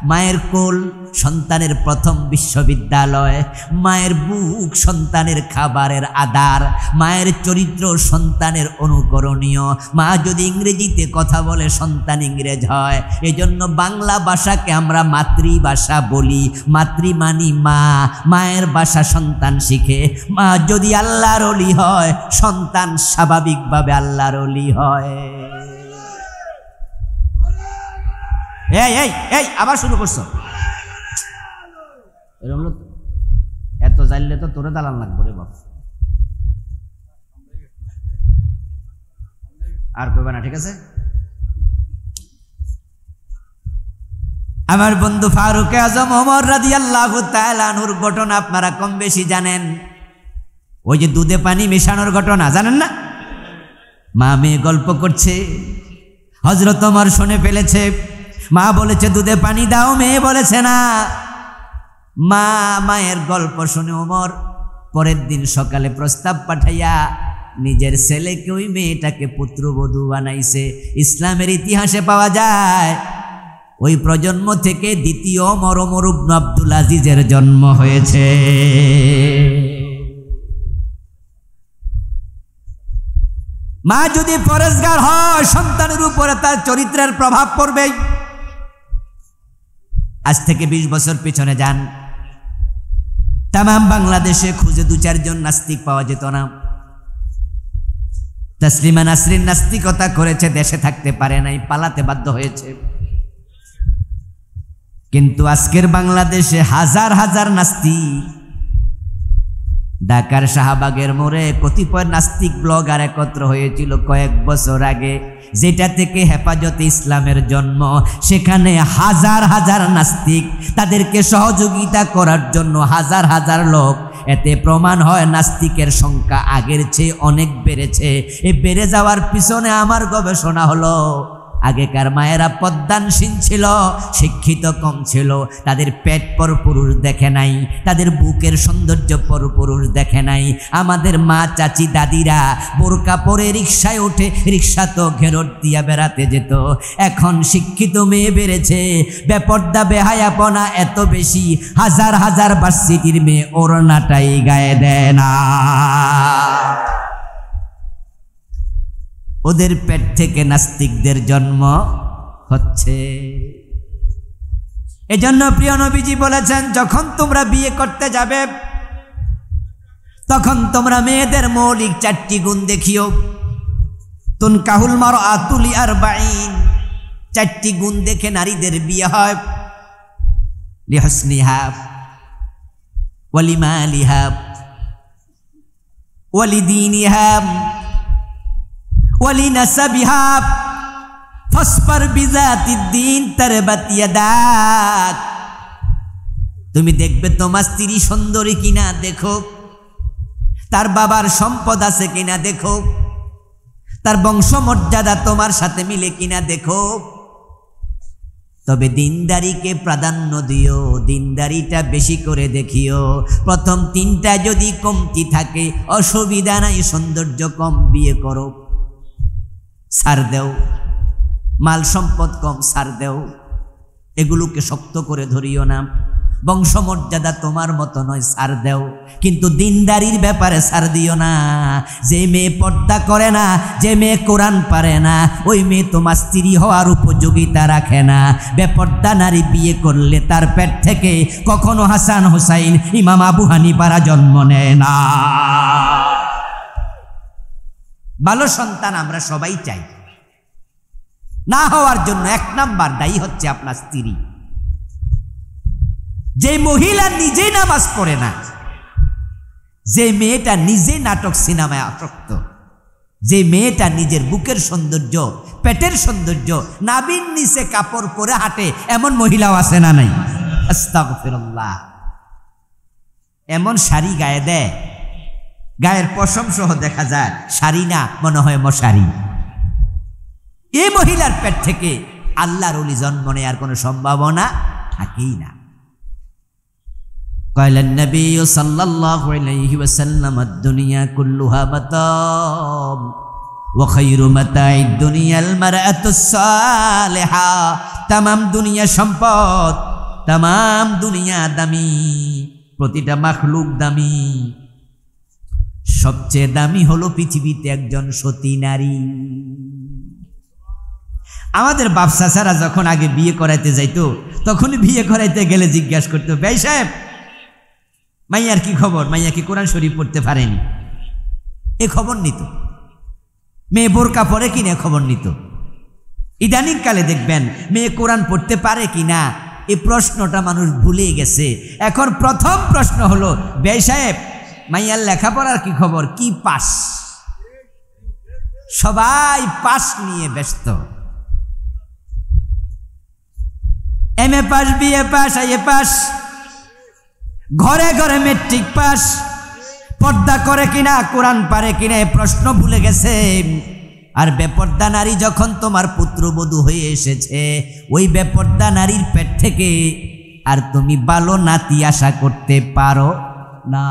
মায়ের কোল সন্তানের প্রথম বিশ্ববিদ্যালয়। মায়ের বুক সন্তানের খাবারের আধার। মায়ের চরিত্র সন্তানের অনুকরণীয়। মা যদি ইংরেজিতে কথা বলে সন্তান ইংরেজ হয়। এজন্য বাংলা ভাষাকে আমরা মাতৃভাষা বলি। মাতৃ মানি মা, মায়ের ভাষা সন্তান শিখে। মা যদি আল্লাহর ওলি হয়, সন্তান স্বাভাবিকভাবে আল্লাহর ওলি হয়। এই এই এই আবার শুরু করছো, এত জানলে তো তোরে দালান লাগবে রে বাপ। আর কইবা না, ঠিক আছে? আমার বন্ধু ফারুক আজম ওমর রাদিয়াল্লাহু তাআলা আনহুর ঘটনা আপনারা কম বেশি জানেন। ওই যে দুধে পানি মেশানোর ঘটনা জানেন না? মা মেয়ে গল্প করছে, হযরত ওমর শুনে ফেলেছে। মা বলেছে দুধে পানি দাও, মেয়ে বলেছে না। মায়ের গল্প শুনে ওমর পরের দিন সকালে প্রস্তাব পাঠাইয়া নিজের ছেলেকে ওই মেয়েটাকে পুত্রবধূ বানাইছে। ইসলামের ইতিহাসে পাওয়া যায় ওই প্রজন্ম থেকে দ্বিতীয় ওমর ইবনে আব্দুল আজিজের জন্ম হয়েছে। মা যদি পরেশগার হয়, সন্তানের উপরে তার চরিত্রের প্রভাব পড়বে। আজ থেকে 20 বছর পিছনে যান, তামাম বাংলাদেশে খুঁজে 2-4 জন নাস্তিক পাওয়া যেত না। তাসলিমা নাসরিন নাস্তিকতা করেছে, দেশে থাকতে পারে নাই, পালাতে বাধ্য হয়েছে। কিন্তু আজকের বাংলাদেশে হাজার হাজার নাস্তিক। ঢাকার শাহবাগের মোড়ে কতিপয় নাস্তিক ব্লগার একত্র হয়েছিল কয়েক বছর আগে, যেটা থেকে হেফাজতে ইসলামের জন্ম। সেখানে হাজার হাজার নাস্তিক, তাদেরকে সহযোগিতা করার জন্য হাজার হাজার লোক। এতে প্রমাণ হয় নাস্তিকের সংখ্যা আগের চেয়ে অনেক বেড়েছে। এই বেড়ে যাওয়ার পিছনে আমার গবেষণা হলো, আগেকার মায়েরা পদ্মানসীন ছিল, শিক্ষিত কম ছিল। তাদের পেট পর পুরুষ দেখে নাই, তাদের বুকের সৌন্দর্য পর পুরুষ দেখে নাই। আমাদের মা চাচি দাদিরা বোরকা পরে রিক্সায় উঠে, রিক্সা তো ঘেরট দিয়া বেড়াতে যেত। এখন শিক্ষিত মেয়ে বেড়েছে, বেপর্দা বেহায়াপনা এত বেশি, হাজার হাজার ভার্সিটির মেয়ে ওড়নাটাই গায়ে দেয় না। ওদের পেট থেকে নাস্তিকদের জন্ম হচ্ছে। এজন্য প্রিয় নবীজি বলেছেন, যখন তোমরা বিয়ে করতে যাবে তখন তোমরা মেয়েদের মৌলিক 4টি গুণ দেখিও। তুনকাহুল মারআতু লিআরবাঈন, 4টি গুণ দেখে নারীদের বিয়ে হয়। লিহুসনিহা ওয়ালিমালিহা ওয়ালিদীনিহা ওয়ালিনাসাবিহা ফাসফার বিযাতিদ্দীন তারবাত ইয়াদাক। তুমি দেখবে তোমার স্ত্রী সুন্দরী কিনা দেখো, তার বাবার সম্পদ আছে কিনা দেখো, তার বংশমর্যাদা তোমার সাথে মিলে কিনা দেখো। তবে দিনদারিকে প্রাধান্য দিও, দিনদারিটা বেশি করে দেখিও। প্রথম 3টা যদি কমতি থাকে অসুবিধা নাই, সৌন্দর্য কম বিয়ে করো, ছাড় দেও। মাল সম্পদ কম, ছাড় দেও। এগুলোকে শক্ত করে ধরিও না। বংশমর্যাদা তোমার মতো নয়, ছাড় দেও, কিন্তু দিনদারির ব্যাপারে ছাড় দিও না। যে মেয়ে পর্দা করে না, যে মেয়ে কোরআন পারে না, ওই মেয়ে তোমার স্ত্রী হওয়ার উপযোগিতা রাখে না। বেপর্দা নারী বিয়ে করলে তার পেট থেকে কখনো হাসান হুসাইন, ইমাম আবু হানিফারা জন্ম নেয় না। ভালো সন্তান আমরা সবাই চাই। না হওয়ার জন্য 1 নাম্বার দায়ী হচ্ছে আপনার স্ত্রী। যে মহিলা নিজেই নামাজ পড়ে না, যে মেয়েটা নিজে নাটক সিনেমায় আসক্ত, যে মেয়েটা নিজের বুকের সৌন্দর্য, পেটের সৌন্দর্য, নাভির নিচে কাপড় পরে হাঁটে, এমন মহিলাও আছে না নাই? আস্তাগফিরুল্লাহ। এমন শাড়ি গায়ে দেয়, গায়ের পশম সহ দেখা যায়, শাড়ি না, মনে হয় মশারি। এই মহিলার পেট থেকে আল্লাহর ওলি জন্ম নেয়ার কোনো সম্ভাবনা থাকেই না। কয়লেন নবী সাল্লাল্লাহু আলাইহি ওয়াসাল্লাম, আদ-দুনিয়া কুল্লুহা মাতাম ওয়া খায়রু মাতা'id দুনিয়াল মারআতুস সালিহা। তামাম দুনিয়া সম্পদ, তামাম দুনিয়া দামি, প্রতিটা মাখলুক দামি, সবচেয়ে দামি হলো পৃথিবীতে একজন সতী নারী। আমাদের বাপ চাচারা যখন আগে বিয়ে করাইতে যাইতো, তখন বিয়ে করাইতে গেলে জিজ্ঞাসা করতো, ভাই সাহেব মাইয়ার কি খবর, মাইয়া কি কোরআন শরীফ পড়তে পারেনি? এ খবর নিত। মেয়ে বোরকা পরে কিনা খবর নিত। ইদানিং কালে দেখবেন মেয়ে কোরআন পড়তে পারে কিনা এই প্রশ্নটা মানুষ ভুলে গেছে। এখন প্রথম প্রশ্ন হলো, ভাই সাহেব মাইয়ার লেখাপড়ার কি খবর, কি পাস? সবাই পাস নিয়ে ব্যস্ত। MA pass, BA pass, IA pass, ঘরে ঘরে মেট্রিক পাস। পর্দা করে কিনা, কোরআন পারে কিনা এই প্রশ্ন ভুলে গেছে। আর বেপর্দা নারী যখন তোমার পুত্রবধূ হয়ে এসেছে, ওই বেপর্দা নারীর পেট থেকে আর তুমি ভালো নাতি আশা করতে পারো না।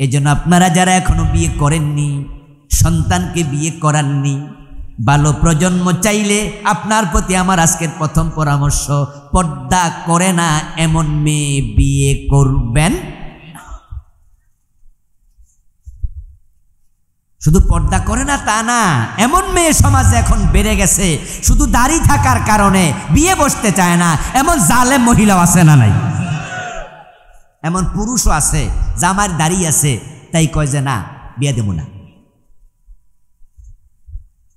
এজন্য আপনারা যারা এখনো বিয়ে করেননি, সন্তানকে বিয়ে করাননি, ভালো প্রজন্ম চাইলে আপনার প্রতি আমার আজকের প্রথম পরামর্শ, পর্দা করে না এমন মেয়ে বিয়ে করবেন। শুধু পর্দা করে না তা না, এমন মেয়ে সমাজে এখন বেড়ে গেছে, শুধু দাড়ি থাকার কারণে বিয়ে বসতে চায় না, এমন জালেম মহিলাও আছে না নাই? এমন পুরুষও আছে, জামার দাড়ি আছে, তাই কয় যে না বিয়ে দেব না।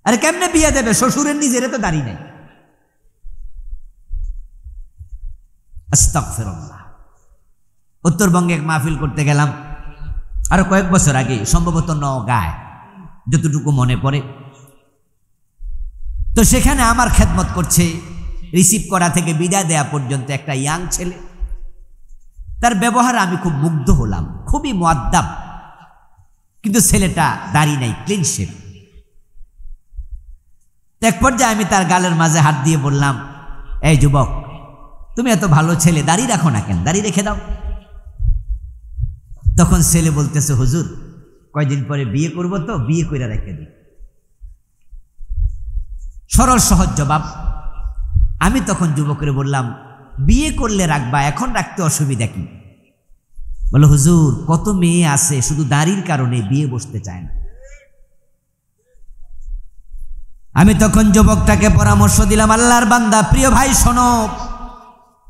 আরে কেমনে বিয়ে দেবে, শ্বশুরের নিজের তো দাড়ি নেই। আস্তাগফিরুল্লাহ। উত্তরবঙ্গে এক মাহফিল করতে গেলাম আরো কয়েক বছর আগে, সম্ভবত নওগাঁয়, যতটুকু মনে পড়ে। তো সেখানে আমার খেদমত করছে, রিসিভ করা থেকে বিদায় দেয়া পর্যন্ত একটা ইয়াং ছেলে। তার ব্যবহারে আমি খুব মুগ্ধ হলাম, খুবই মুআদ্দাব, কিন্তু ছেলেটা দাড়ি নাই, ক্লিন শেভ। এক পর্যায়ে আমি তার গালের মাঝে হাত দিয়ে বললাম, এই যুবক, তুমি এত ভালো ছেলে, দাড়ি রাখো না কেন, দাড়ি রেখে দাও। তখন ছেলে বলতেছে, হুজুর কয়দিন পরে বিয়ে করব, তো বিয়ে কইরা রেখে দিই। সরল সহজ জবাব। আমি তখন যুবকরে বললাম, বিয়ে করলে রাখবা, এখন রাখতে অসুবিধা কি? বলো, হুজুর কত মেয়ে আছে শুধু দাড়ির কারণে বিয়ে বসতে চায় না। আমি তখন যুবকটাকে পরামর্শ দিলাম, আল্লাহর বান্দা, প্রিয় ভাই শোনো,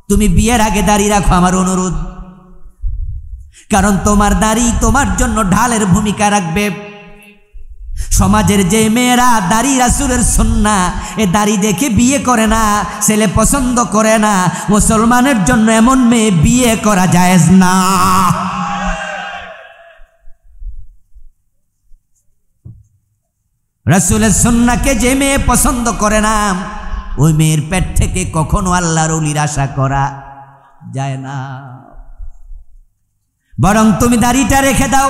তুমি বিয়ের আগে দাড়ি রাখো, আমার অনুরোধ। কারণ তোমার দাড়ি তোমার জন্য ঢালের ভূমিকা রাখবে। সমাজের যে মেয়েরা দাড়ি রাসূলের সুন্নাহ, এ দাড়ি দেখে বিয়ে করে না, ছেলে পছন্দ করে না, মুসলমানের জন্য এমন মেয়ে বিয়ে করা জায়েজ না। রাসূলের সুন্নাহকে যে মেয়ে পছন্দ করে না, ওই মেয়ের পেট থেকে কখনো আল্লাহর ওলির আশা করা যায় না। বরং তুমি দাড়িটা রেখে দাও।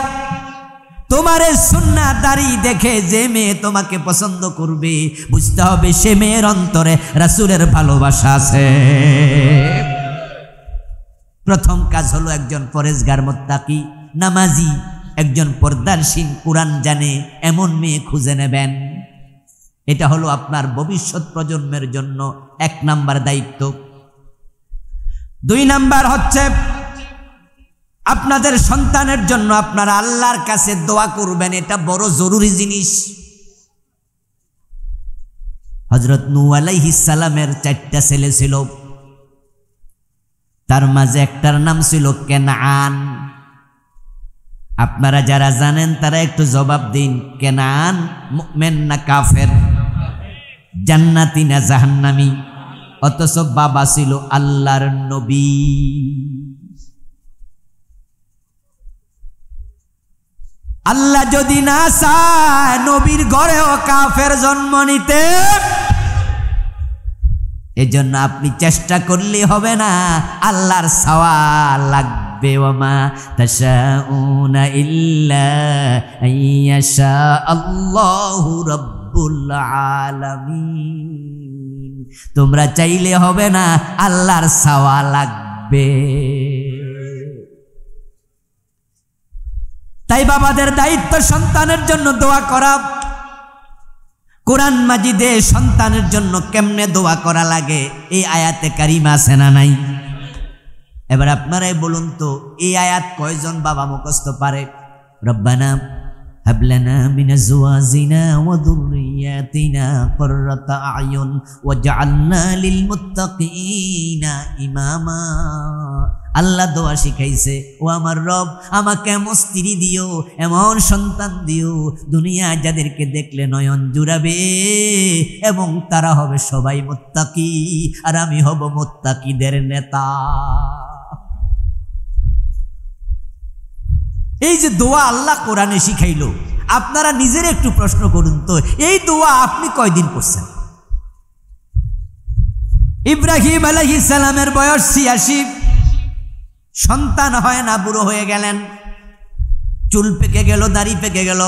তোমার সুন্নাহ দাড়ি দেখে যে মেয়ে তোমাকে পছন্দ করবে, বুঝতে হবে সে মেয়ের অন্তরে রাসূলের ভালোবাসা আছে। প্রথম কাজ হলো একজন পরেজগার মুত্তাকি নামাজি, একজন পর্দারশীল, কোরআন জানে এমন মেয়ে খুঁজে নেবেন। এটা হলো আপনার ভবিষ্যৎ প্রজন্মের জন্য 1 নাম্বার দায়িত্ব। 2 নাম্বার হচ্ছে, আপনাদের সন্তানের জন্য আপনারা আল্লাহর কাছে দোয়া করবেন, এটা বড় জরুরি জিনিস। হযরত নূহ আলাইহিস সালামের 4টা ছেলে ছিল, তার মাঝে একটার নাম ছিল কেনান। আপনারা যারা জানেন তারা একটু জবাব দিন, কেনান মুমিন না কাফের, জান্নাতি না জাহান্নামী? অথচ বাবা ছিল আল্লাহর নবী। আল্লাহ যদি না চায় নবীর ঘরেও কাফের জন্ম নিতে। এজন্য আপনি চেষ্টা করলে হবে না, আল্লাহর চাওয়া লাগবে। ওয়ামা তাশাউনা ইল্লা আইয়াশা আল্লাহু রাব্বুল আলামিন। তোমরা চাইলে হবে না, আল্লাহর চাওয়া লাগবে। তাই বাবাদের দায়িত্ব সন্তানের জন্য দোয়া করা। কোরআন মাজিদে সন্তানের জন্য কেমনে দোয়া করা লাগে এই আয়াতে কারিমা আছে না নাই? এবার আপনারাই বলুন তো, এই আয়াত কয়জন বাবা মুখস্থ পারে? রব্বানা হাব লানা মিন আজওয়াজিনা ওয়া যুররিয়াতিনা কুররাতা আয়ুন ওয়াজআলনা লিল মুত্তাকিনা ইমামা। আল্লাহ দোয়া শিখাইছে, ও আমার রব আমাকে এমন স্ত্রী দিও, এমন সন্তান দিও, দুনিয়া যাদেরকে দেখলে নয়ন জুড়াবে এবং তারা হবে সবাই মুত্তাকি, আর আমি হব মুত্তাকিদের নেতা। এই যে দোয়া আল্লাহ কোরআনে শিখাইলো, আপনারা নিজের একটু প্রশ্ন করুন তো, এই দোয়া আপনি কয়দিন করছেন? ইব্রাহিম আলাইহিস সালামের বয়স ৮৬, সন্তান হয় না, বুড়ো হয়ে গেলেন, চুল পেকে গেল, দাড়ি পেকে গেল।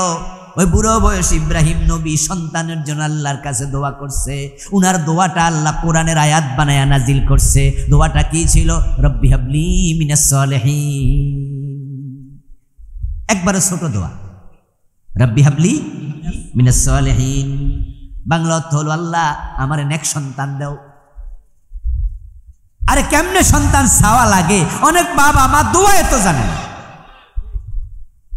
ওই বুড়ো বয়স ইব্রাহিম নবী সন্তানের জন্য আল্লাহর কাছে দোয়া করছে। উনার দোয়াটা আল্লাহ কোরআনের আয়াত বানায়া নাজিল করছে। দোয়াটা কি ছিল? রব্বি হাবলি মিনাস সালিহিন। একবারে ছোট দোয়া, রব্বি হাবলি মিনাস সালিহিন। বাংলা অর্থ হলো, আল্লাহ আমার নেক সন্তান দাও। আরে কেমনে সন্তান চাওয়া লাগে? অনেক বাবা মা দোয়া এত জানে না।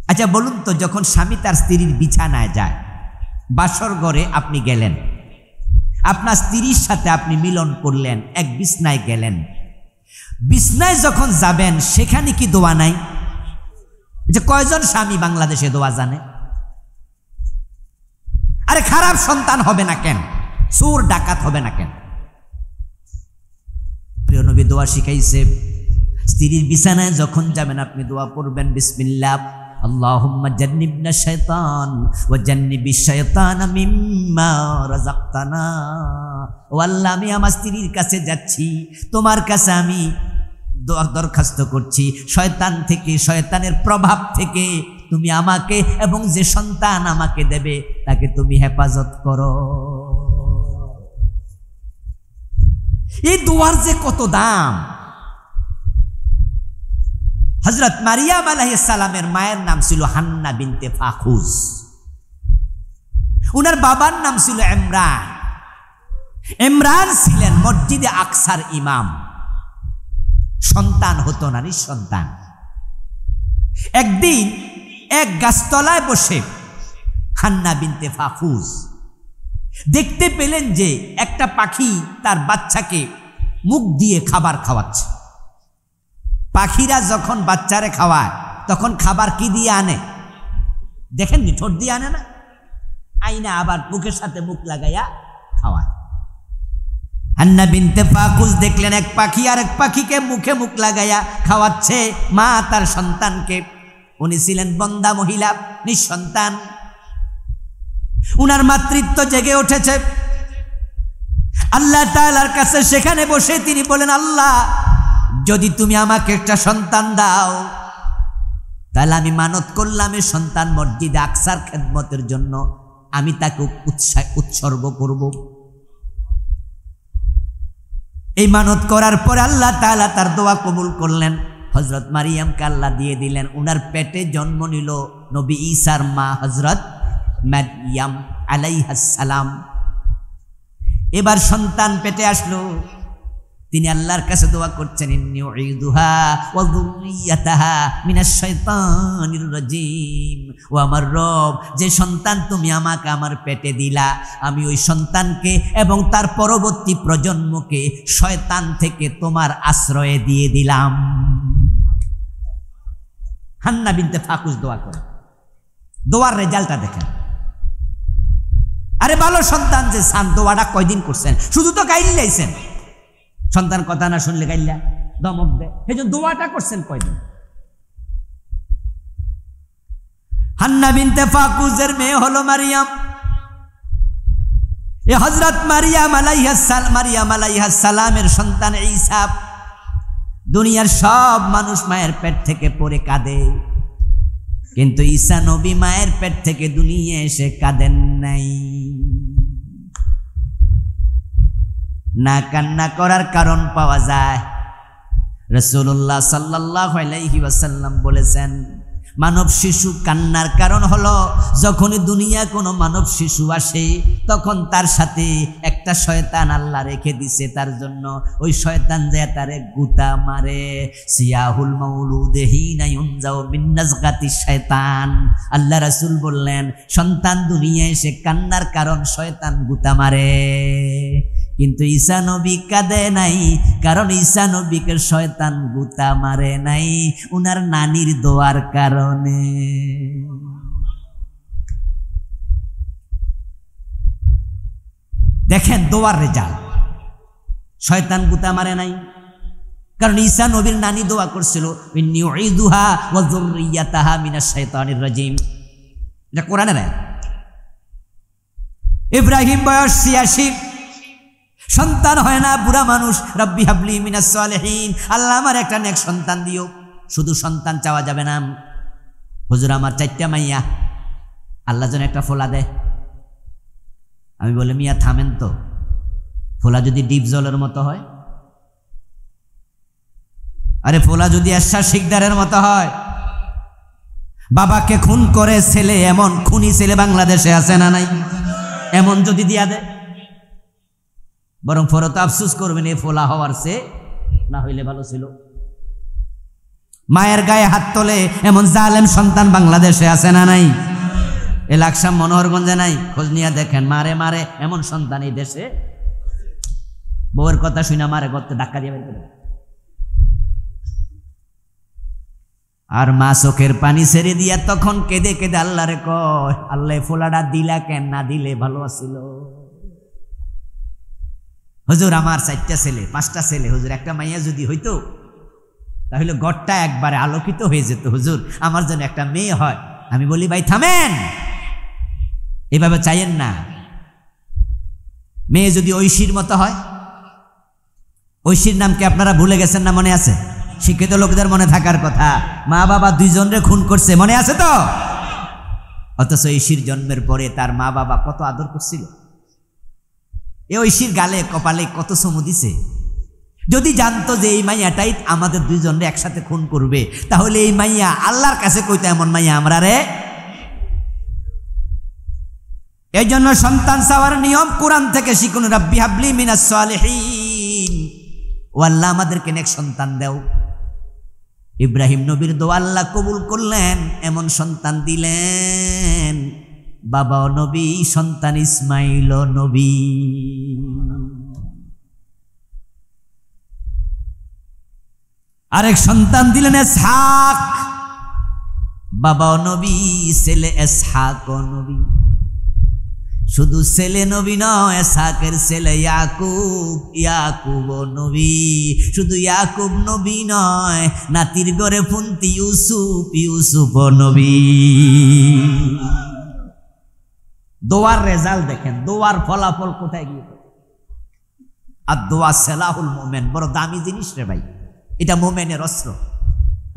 আচ্ছা বলুন তো, যখন স্বামী তার স্ত্রীর বিছানায় যায়, বাসর ঘরে আপনি গেলেন, আপনার স্ত্রীর সাথে আপনি মিলন করলেন, এক বিছনায় গেলেন, বিছনায় যখন যাবেন সেখানে কি দোয়া নাই? যে কয়জন স্বামী বাংলাদেশে দোয়া জানে? আরে খারাপ সন্তান হবে না কেন? চোর ডাকাত হবে না কেন? প্রিয় নবী দোয়া শিখাইছে, স্ত্রীর বিছানায় যখন যাবেন আপনি দোয়া পড়বেন, বিসমিল্লাহ আল্লাহুম্মা জান্নিবনা শাইতান ওয়া জান্নিবিশ শাইতানা মিম্মা রাযাকতানা। ও আল্লাহ, আমি আমার স্ত্রীর কাছে যাচ্ছি, তোমার কাছে আমি দরখাস্ত করছি, শয়তান থেকে, শয়তানের প্রভাব থেকে তুমি আমাকে এবং যে সন্তান আমাকে দেবে তাকে তুমি হেফাজত করো। এই দোয়ার যে কত দাম! হযরত মারিয়াম আলাইহিস সালামের মায়ের নাম ছিল হান্না বিনতে ফাখুজ, উনার বাবার নাম ছিল ইমরান। ইমরান ছিলেন মসজিদে আকসার ইমাম, সন্তান হতো না, নিঃসন্তান। একদিন এক গাছতলায় বসে হান্না বিনতে ফাখুজ দেখতে পেলেন যে একটা পাখি তার বাচ্চাকে মুখ দিয়ে খাবার খাওয়াচ্ছে। পাখিরা যখন বাচ্চারে খাওয়ায় তখন খাবার কি দিয়ে আনে? দেখেননি, ঠোঁট দিয়ে আনে না, আইনা আবার মুখের সাথে মুখ লাগাইয়া খাওয়ায়। হান্না বিনতে ফাখুজ দেখলেন এক পাখি আর এক পাখিকে মুখে মুখ লাগাইয়া খাওয়াচ্ছে মা তার সন্তানকে। উনি ছিলেন বন্দা মহিলা, নিঃসন্তান। উনার মাতৃত্ব জেগে উঠেছে আল্লাহ তাআলার কাছে। সেখানে বসে তিনি বলেন, আল্লাহ যদি তুমি আমাকে একটা সন্তান দাও তাহলে আমি মানত করলাম এই সন্তান মসজিদে আকসার খেদমতের জন্য আমি তাকে উৎসর্গ করব। এই মানত করার পরে আল্লাহ তাআলা তার দোয়া কবুল করলেন। হযরত মারিয়ামকে আল্লাহ দিয়ে দিলেন। উনার পেটে জন্ম নিল নবী ঈসার মা হযরত মারিয়াম আলাইহিস সালাম। এবার সন্তান পেটে আসলো, তিনি আল্লাহর কাছে দোয়া করছেন, ইন্নী উঈদুহা ওয়া যুররিয়াতাহা মিনাশ শাইতানির রাজীম। ও আমার রব, যে সন্তান তুমি আমাকে আমার পেটে দিলা, আমি ওই সন্তানকে এবং তার পরবর্তী প্রজন্মকে শয়তান থেকে তোমার আশ্রয়ে দিয়ে দিলাম। হান্না বিনতে ফাখুজ দোয়া করে, দোয়ার রেজাল্টটা দেখেন। আরে ভালো সন্তান যে সান, দোয়াটা কয়দিন করছেন? শুধু তো গাইলাইছেন, সন্তান কথা না শুনলে গাইলা দমক দেয়, সেই জন্য দোয়াটা করছেন কয়দিন? হান্না বিনতে ফাকুজের মেয়ে হলো মারিয়াম। এ হযরত মারিয়াম আলাইহিস সালামের সন্তান ঈসা। দুনিয়ার সব মানুষ মায়ের পেট থেকে পড়ে কাঁদে, কিন্তু ঈসা নবী মায়ের পেট থেকে দুনিয়া এসে কাঁদেন নাই। না কান্না করার কারণ পাওয়া যায়। রাসূলুল্লাহ সাল্লাল্লাহু আলাইহি ওয়াসাল্লাম বলেছেন, মানব শিশু কান্নার কারণ হলো যখনই দুনিয়া কোনো মানব শিশু আসে তখন তার সাথে একটা শয়তান আল্লাহ রেখে দিছে তার জন্য। ওই শয়তান যায় তারে গুতা মারে। সিয়াহুল মাউলুদ হিনা ইউনজাউ মিন নাজগাতি শয়তান। আল্লাহ রাসূল বললেন, সন্তান দুনিয়ায় এসে কান্নার কারণ শয়তান গুতা মারে। কিন্তু ঈসা নবী কাঁদে নাই, কারণ ঈসা নবীকে শয়তান গুতা মারে নাই, উনার নানির দোয়ার কারণে। দেখেন দোয়ার রেজাল্ট, শয়তান গুতা মারে নাই, কারণ ঈসা নবীর নানি দোয়া করছিল, ইন্নী উঈদুহা ওয়া যুররিয়াতাহা মিনাশ শাইতানির রাজিম। এটা কোরআনের আয়াত। ইব্রাহিম বয়স ৮৬, সন্তান হয় না, বুড়া মানুষ। রব্বি হাবলি মিনাস সালিহিন, আল্লাহ আমার একটা নেক সন্তান দিও। শুধু সন্তান চাওয়া যাবে না, হুজুর আমার ৪টা মাইয়া, আল্লাহ যেন একটা ফোলা দেয়। আমি বলে, মিয়া থামেন তো, ফোলা যদি ডিপ জলের মতো হয়, আরে ফোলা যদি এরশাদ শিকদারের মতো হয়, বাবাকে খুন করে ছেলে, এমন খুনি ছেলে বাংলাদেশে আছে না নাই? এমন যদি দিয়া দেয়, বরং ফরত আফসোস করবেন, এ ফোলা হওয়ার চেয়ে না হইলে ভালো ছিল। মায়ের গায়ে হাত তোলে এমন জালেম সন্তান বাংলাদেশে আছে না নাই? এ লাকসাম মনোহরগঞ্জে নাই? খোঁজ নিয়ে দেখেন, মারে মারে এমন সন্তান এই দেশে। বউয়ের কথা শুনে মারে করতে ধাক্কা দিয়ে বের করে, আর মা চোখের পানি ছেড়ে দিয়া তখন কেঁদে কেঁদে আল্লাহরে কয়, আল্লাহ ফোলাটা দিলা কেন, না দিলে ভালো আছিল। হুজুর আমার ৪টা ছেলে, 5টা ছেলে, হুজুর একটা মাইয়া যদি হইতো তাহলে ঘরটা একবারে আলোকিত হয়ে যেত। হুজুর আমার জন্য একটা মেয়ে হয়। আমি বলি, ভাই থামেন, এভাবে চাইেন না। মেয়ে যদি ঐশীর মতো হয়, ঐশীর নামকে আপনারা ভুলে গেছেন না? মনে আছে? শিক্ষিত লোকদের মনে থাকার কথা। মা বাবা 2 জনরে খুন করছে, মনে আছে তো? অথচ ঐশীর জন্মের পরে তার মা বাবা কত আদর করছিল। এ ঐশীর গালে কপালে কত চুমু দিছে। যদি জানতো যে এই মাইয়াটাই আমাদের 2 জনরে একসাথে খুন করবে, তাহলে এই মাইয়া আল্লাহর কাছে কইতো, এমন মাইয়া আমরা রে। এই জন্য সন্তান চাওয়ার নিয়ম কোরআন থেকে শিখুন। রব্বি হাবলি মিনাস সালিহিন, ও আল্লাহ আমাদেরকে নেক সন্তান দাও। ইব্রাহিম নবীর দোয়া আল্লাহ কবুল করলেন, এমন সন্তান দিলেন। বাবাও নবী, সন্তান ইসমাইল নবী। আরেক সন্তান দিলেন ইসহাক, বাবাও নবী, ছেলে ইসহাক নবী। শুধু ছেলে নবী নয়, ইসহাকের ছেলে ইয়াকুব, ইয়াকুব নবী। শুধু ইয়াকুব নবী নয়, নাতির ঘরে ফুন্তি ইউসুফ, ইউসুফ নবী। দোয়ার রেজাল্ট দেখেন, দোয়ার ফলাফল কোথায় গিয়ে। আর দোয়া সেলাহুল মুমিন, বড় দামি জিনিস রে ভাই, এটা মুমিনের অস্ত্র।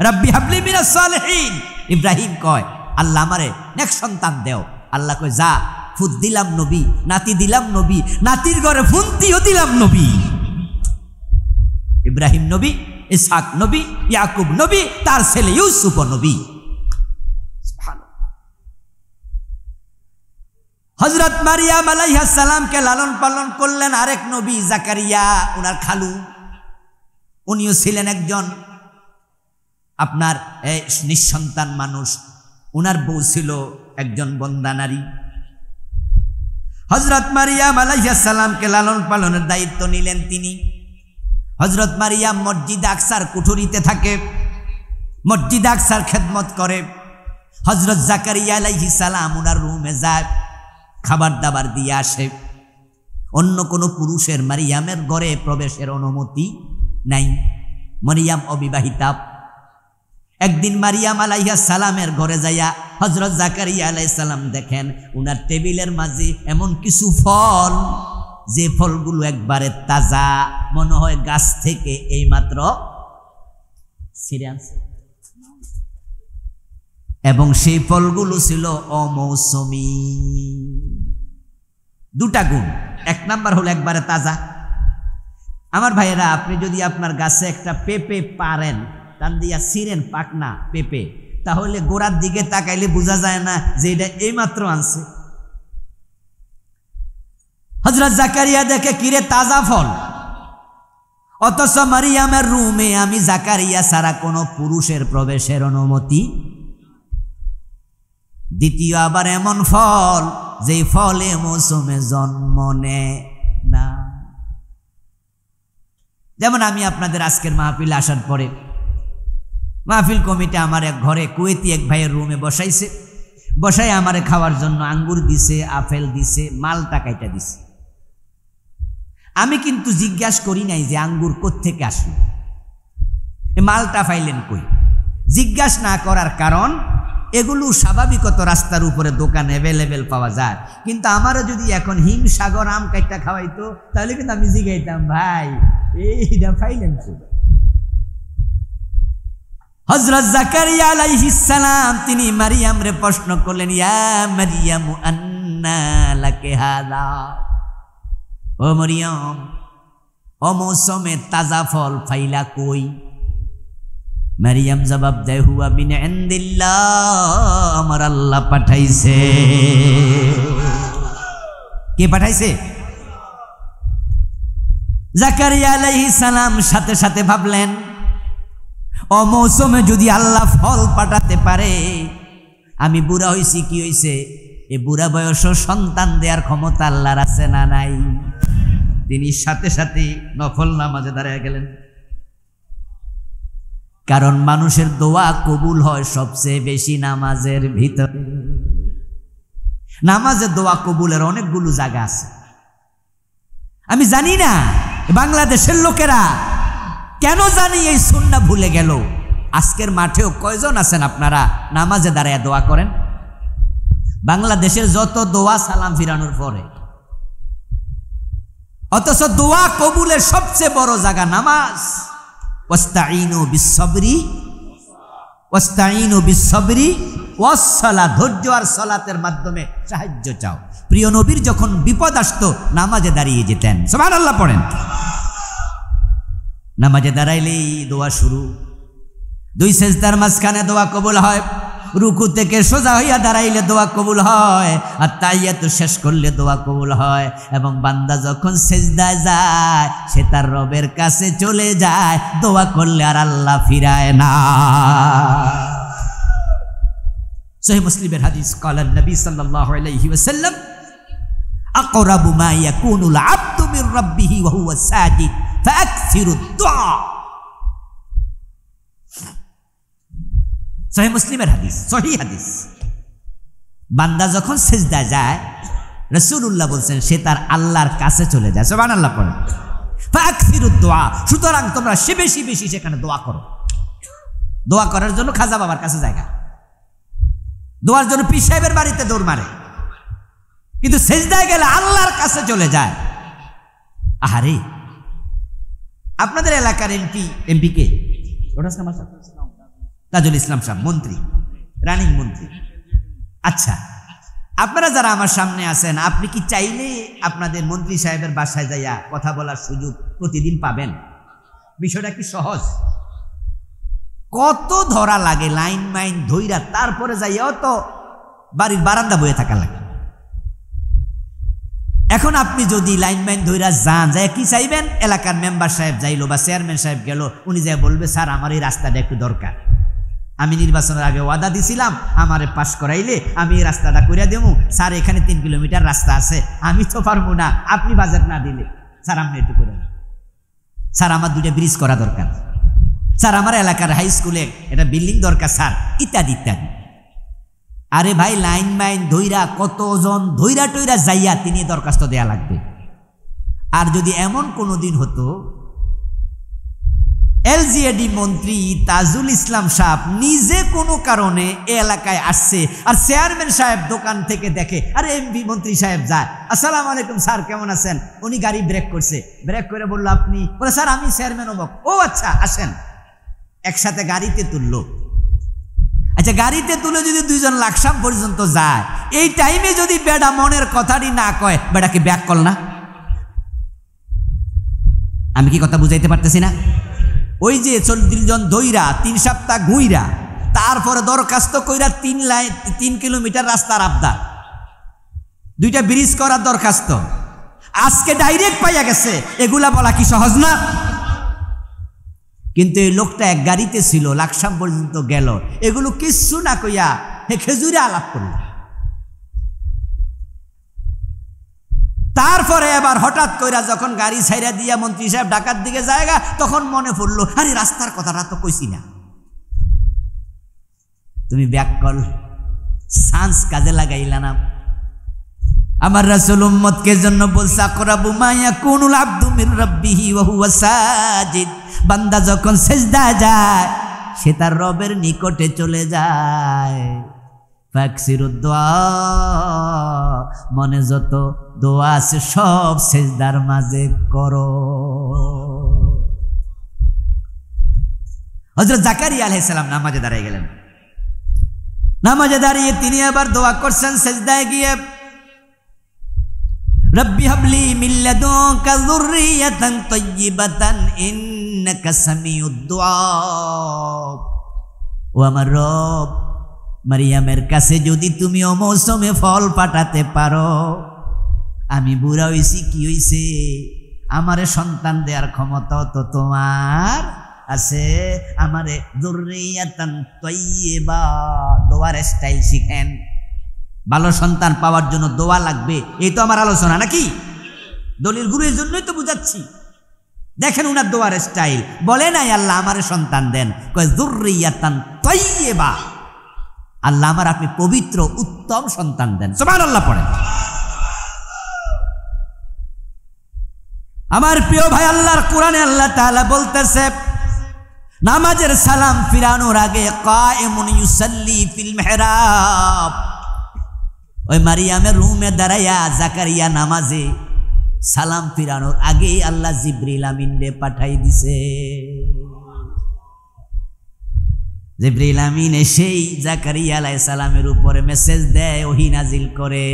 রব্বি হাবলি মিনাস সালিহিন, ইব্রাহিম কয়, আল্লাহ আমারে নেক সন্তান দেও। আল্লাহ কয়, যা, ফুত দিলাম নবী, নাতি দিলাম নবী, নাতির ঘরে ফুন্তিও দিলাম নবী। ইব্রাহিম নবী, ইসহাক নবী, ইয়াকুব নবী, তার ছেলে ইউসুফ নবী। হযরত মারিয়াম আলাইহিস সালামকে লালন পালন করলেন আরেক নবী, জাকারিয়া, ওনার খালু। উনিও ছিলেন একজন আপনার নিঃসন্তান মানুষ। ওনার বউ ছিল একজন বন্দা নারী। হযরত মারিয়াম আলাইহিস সালামকে লালন পালনের দায়িত্ব নিলেন তিনি। হযরত মারিয়াম মসজিদ আকসার কুঠুরিতে থাকে, মসজিদ আকসার খেদমত করে। হযরত জাকারিয়া আলাইহিস সালাম ওনার রুমে যায়, খাবার দাবার দিয়ে আসে। অন্য কোনো পুরুষের মারিয়ামের ঘরে প্রবেশের অনুমতি নাই। মারিয়াম অবিবাহিতা। একদিন মারিয়াম আলাইহিস সালামের ঘরে যাইয়া হযরত জাকারিয়া আলাইহিস সালাম দেখেন উনার টেবিলের মাঝে এমন কিছু ফল, যে ফলগুলো একবারে তাজা, মনে হয় গাছ থেকে এইমাত্র ছিঁড়ে আনছে, এবং সেই ফলগুলো ছিল অমৌসুমী। দুটা গুণ, এক নাম্বার হলো একবারে তাজা। আমার ভাইয়েরা, আপনি যদি আপনার গাছে একটা পেঁপে পারেন, টান দিয়া ছিঁড়েন পাকনা পেঁপে, তাহলে গোড়ার দিকে তাকাইলে বোঝা যায় না যে এটা এইমাত্র আনছে। হযরত জাকারিয়া দেখে কিরে তাজা ফল, অথচ মারিয়ামের রুমে আমি জাকারিয়া ছাড়া কোনো পুরুষের প্রবেশের অনুমতি। দ্বিতীয় আবার এমন ফল যে ফলে মৌসুমে জন্ম নেয় না। যেমন আমি আপনাদের আজকের মাহফিল আসার পরে মাহফিল কমিটি আমার এক ঘরে কুয়েতি এক ভাইয়ের রুমে বসাইছে, বসাই আমারে খাওয়ার জন্য আঙ্গুর দিছে, আপেল দিছে, মালটা কাইটা দিছে। আমি কিন্তু জিজ্ঞাসা করি নাই যে আঙ্গুর কোত্থেকে আসলো, মালটা পাইলেন কই। জিজ্ঞাসা না করার কারণ, এগুলো স্বাভাবিকত রাস্তার উপরে দোকান অ্যাভেলেবেল পাওয়া যায়, কিন্তু আমারও যদি এখন হিমসাগর আম কাইটা খাওয়াইতো তাহলে কিন্তু আমি জিজ্ঞাইতাম ভাই এইটা পাইলেন কই। হযরত জাকারিয়া আলাইহিস সালাম তিনি মারিয়ামরে প্রশ্ন করলেন, ইয়া মারিয়ামু আন্না লাকি হাযা, ও মারিয়াম অমৌসুমে তাজা ফল ফাইলা কই? মারিয়াম জবাব দেয়, হুয়া মিন ইনদিল্লাহ, আমার আল্লাহ পাঠাইছে। কে পাঠাইছে? জাকারিয়া আলাইহিস সালাম সাথে সাথে ভাবলেন, অমৌসুমে যদি আল্লাহ ফল পাঠাতে পারে, আমি বুড়া হইছি, কি হইছে, এ বুড়া বয়স সন্তান দেওয়ার ক্ষমতা আল্লাহর আছে না নাই? তিনি সাথে সাথে নফল নামাজে দাঁড়িয়ে গেলেন। কারণ মানুষের দোয়া কবুল হয় সবচেয়ে বেশি নামাজের ভিতরে। নামাজের দোয়া কবুলের অনেকগুলো জায়গা আছে। আমি জানি না বাংলাদেশের লোকেরা কেন জানি এই সুন্নাহ ভুলে গেল। আজকের মাঠেও কয়জন আছেন আপনারা নামাজে দাঁড়ায় দোয়া করেন? বাংলাদেশের যত দোয়া সালাম ফিরানোর পরে, অথচ দোয়া কবুলের সবচেয়ে বড় জায়গা নামাজ। ওয়াস্তাঈনু বিসসবরি ওয়াসসালাহ, ধৈর্য আর সালাতের মাধ্যমে সাহায্য চাও। প্রিয় নবীর যখন বিপদ আসতো নামাজে দাঁড়িয়ে যেতেন। সুবহানাল্লাহ পড়েন। নামাজে দাঁড়াইলেই দোয়া শুরু। দুই সেজদার মাঝখানে দোয়া কবুল হয়, রুকু থেকে সোজা হইয়া দাঁড়াইলে দোয়া কবুল হয়, আর তাহিয়াত শেষ করলে দোয়া কবুল হয়। এবং বান্দা যখন সেজদায় যায় সে তার রবের কাছে চলে যায়, দোয়া করলে আর আল্লাহ ফিরায় না। সহিহ মুসলিমের হাদিস, ক্বালা নবী সাল্লাল্লাহু আলাইহি ওয়াসাল্লাম, আকরাবু মা ইয়াকুনুল আবদু মির রাব্বিহি ওয়া হুয়া সাজিদ ফাআকসিরুদ দুআ। সহিহ মুসলিমের হাদিস, সহিহ হাদিস। বান্দা যখন সিজদা যায়, রাসূলুল্লাহ বলছেন সে তার আল্লাহর কাছে চলে যায়। সুবহানাল্লাহ পড়েন। ফাআকসিরুদ দুআ, সুতরাং তোমরা বেশি বেশি সেখানে দোয়া করো। দোয়া করার জন্য খাজা বাবার কাছে জায়গা, দোয়ার জন্য পীর সাহেবের বাড়িতে দৌড় মারে, কিন্তু সিজদায় গেলে আল্লাহর কাছে চলে যায়। আহারে, আপনাদের এলাকার এমপি কে? তাজুল ইসলাম সাহেব, মন্ত্রী, রানিং মন্ত্রী। আচ্ছা, আপনারা যারা আমার সামনে আছেন, আপনি কি চাইলে আপনাদের মন্ত্রী সাহেবের বাসায় যাইয়া কথা বলার সুযোগ প্রতিদিন পাবেন? বিষয়টা কি সহজ? কত ধরা লাগে, লাইন মাইন ধইরা তারপরে যাইয়াও তো বাড়ির বারান্দা বয়ে থাকা লাগে। এখন আপনি যদি লাইন মাইন ধইরা যান, যাই কি চাইবেন? এলাকার মেম্বার সাহেব যাইলো বা চেয়ারম্যান সাহেব গেল, উনি যাই বলবে, স্যার আমার এই রাস্তাটা একটু দরকার, আমি নির্বাচনের আগে ওয়াদা দিছিলাম আমারে পাস করাইলে আমি এই রাস্তাটা কইরা দেবো, স্যার এখানে 3 কিলোমিটার রাস্তা আছে, আমি তো পারবো না, আপনি বাজেট না দিলে স্যার আপনি একটু করে, স্যার আমার 2টা ব্রিজ করা দরকার, স্যার আমার এলাকার হাই স্কুলে একটা বিল্ডিং দরকার স্যার, ইত্যাদি ইত্যাদি। আরে ভাই, লাইন মাইন ধইরা কতজন ধইরা টইরা যাইয়া তিনি দরখাস্ত দেয়া লাগবে। আর যদি এমন কোনো দিন হতো এলজিএডি মন্ত্রী তাজুল ইসলাম সাহেব নিজে কোনো কারণে এ এলাকায় আসছে, আর চেয়ারম্যান সাহেব দোকান থেকে দেখে, আরে এমপি মন্ত্রী সাহেব যায়, আসসালামু আলাইকুম স্যার কেমন আছেন। উনি গাড়ি ব্রেক করছে, ব্রেক করে বললো আপনি, বলে স্যার আমি চেয়ারম্যান অমুক। ও আচ্ছা আসেন, একসাথে গাড়িতে তুললো। আচ্ছা গাড়িতে তুলে যদি দুইজন লাকসাম পর্যন্ত যায়, এই টাইমে যদি বেডা মনের কথাটি না কয়, বেডা কি ব্যাক কল না? আমি কি কথা বুঝাইতে পারতেছি না? ওই যে 40 জন দইরা 3 সপ্তাহ ঘুইরা তারপরে দরখাস্ত কইরা 3 কিলোমিটার রাস্তার আবদার, 2টা ব্রিজ করার দরখাস্ত, আজকে ডাইরেক্ট পাইয়া গেছে। এগুলা বলা কি সহজ না? কিন্তু এই লোকটা এক গাড়িতে ছিল, লাকসাম পর্যন্ত গেল, এগুলো কিচ্ছু না কইয়া হে খেজুরে আলাপ করল। তারপরে এবার হঠাৎ কইরা যখন গাড়ি ছাইরা দিয়া মন্ত্রী সাহেব ঢাকার দিকে জায়গা, তখন মনে পড়লো আরে রাস্তার কথাটা তো কইছি না। তুমি ব্যাককল সান্স কাজে লাগাইলা না। আমার রাসূল উম্মতকে জন্য বলছে আকরাবু মা ইয়াকুনুল আবদু মির রাব্বিহি ওয়া হুয়া সাজিদ, বান্দা যখন সিজদা যায় সে তার রবের নিকটে চলে যায়। ফাকসিরুদ দুআ, মনে যত দোয়া আছে সব সিজদার মাঝে করো। হযরত জাকারিয়া আলাইহিস সালাম নামাজে দাঁড়িয়ে গেলেন। নামাজে দাঁড়িয়ে তিনি আবার দোয়া করছেন সিজদায় গিয়ে, রব্বি হাবলি মিন লাদুনকা যুররিয়াতান তাইয়্যিবাতান ইন্নাকা সামিউদ দুআ। ও আমার রব, মারিয়ামের কাছে যদি তুমি অমৌসুমে ফল পাঠাতে পারো, আমি বুড়া হইছি কি হইছে, আমারে সন্তান দেওয়ার ক্ষমতা তো তোমার আছে। আমারে যুররিয়াতান তাইয়্যিবা, দোয়ার স্টাইল শিখেন। ভালো সন্তান পাওয়ার জন্য দোয়া লাগবে, এই তো আমার আলোচনা নাকি? দলিলগুলো এই জন্যই তো বুঝাচ্ছি। দেখেন উনার দোয়ার স্টাইল, বলে নাই আল্লাহ আমারে সন্তান দেন, কয় যুররিয়াতান তাইয়্যিবা, আল্লাহ আমার আপনি পবিত্র উত্তম সন্তান দেন। সুবহানাল্লাহ পড়েন। আমার প্রিয় ভাই, আল্লাহর কোরআনে আল্লাহ তাআলা বলতেছে, নামাজের সালাম ফিরানোর আগে কায়েমুন ইউসাল্লি ফিল মিহরাব, ওই মারিয়ামের রুমে দাঁড়াইয়া জাকারিয়া নামাজে সালাম ফিরানোর আগে আল্লাহ জিবরিল আমিনরে পাঠাই দিছে। জিবরিল আমিন এসেই জাকারিয়া আলাইহিস সালামের উপরে মেসেজ দেয়, ওহী নাজিল করে,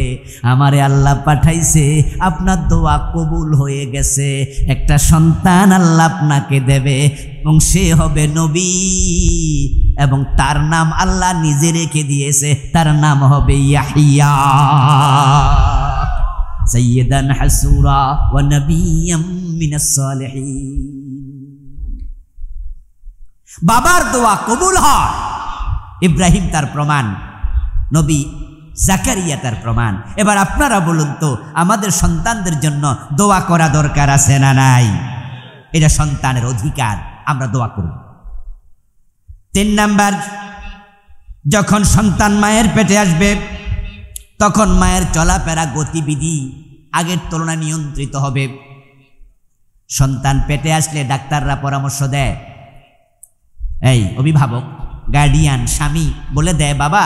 আমারে আল্লাহ পাঠাইছে, আপনার দোয়া কবুল হয়ে গেছে, একটা সন্তান আল্লাহ আপনাকে দেবে এবং সে হবে নবী, এবং তার নাম আল্লাহ নিজে রেখে দিয়েছে, তার নাম হবে ইয়াহইয়া সাইয়্যিদান হাসুরা ওয়া নাবিয়্যাম মিনাস সালিহিন। বাবার দোয়া কবুল হয়, ইব্রাহিম তার প্রমাণ, নবী জাকারিয়া তার প্রমাণ। এবার আপনারা বলুন তো, আমাদের সন্তানদের জন্য দোয়া করা দরকার আছে না নাই? এটা সন্তানের অধিকার, আমরা দোয়া করব। 3 নাম্বার, যখন সন্তান মায়ের পেটে আসবে তখন মায়ের চলাফেরা গতিবিধি আগের তুলনায় নিয়ন্ত্রিত হবে। সন্তান পেটে আসলে ডাক্তাররা পরামর্শ দেয়, এই অভিভাবক, গার্ডিয়ান, স্বামী বলে দেয়, বাবা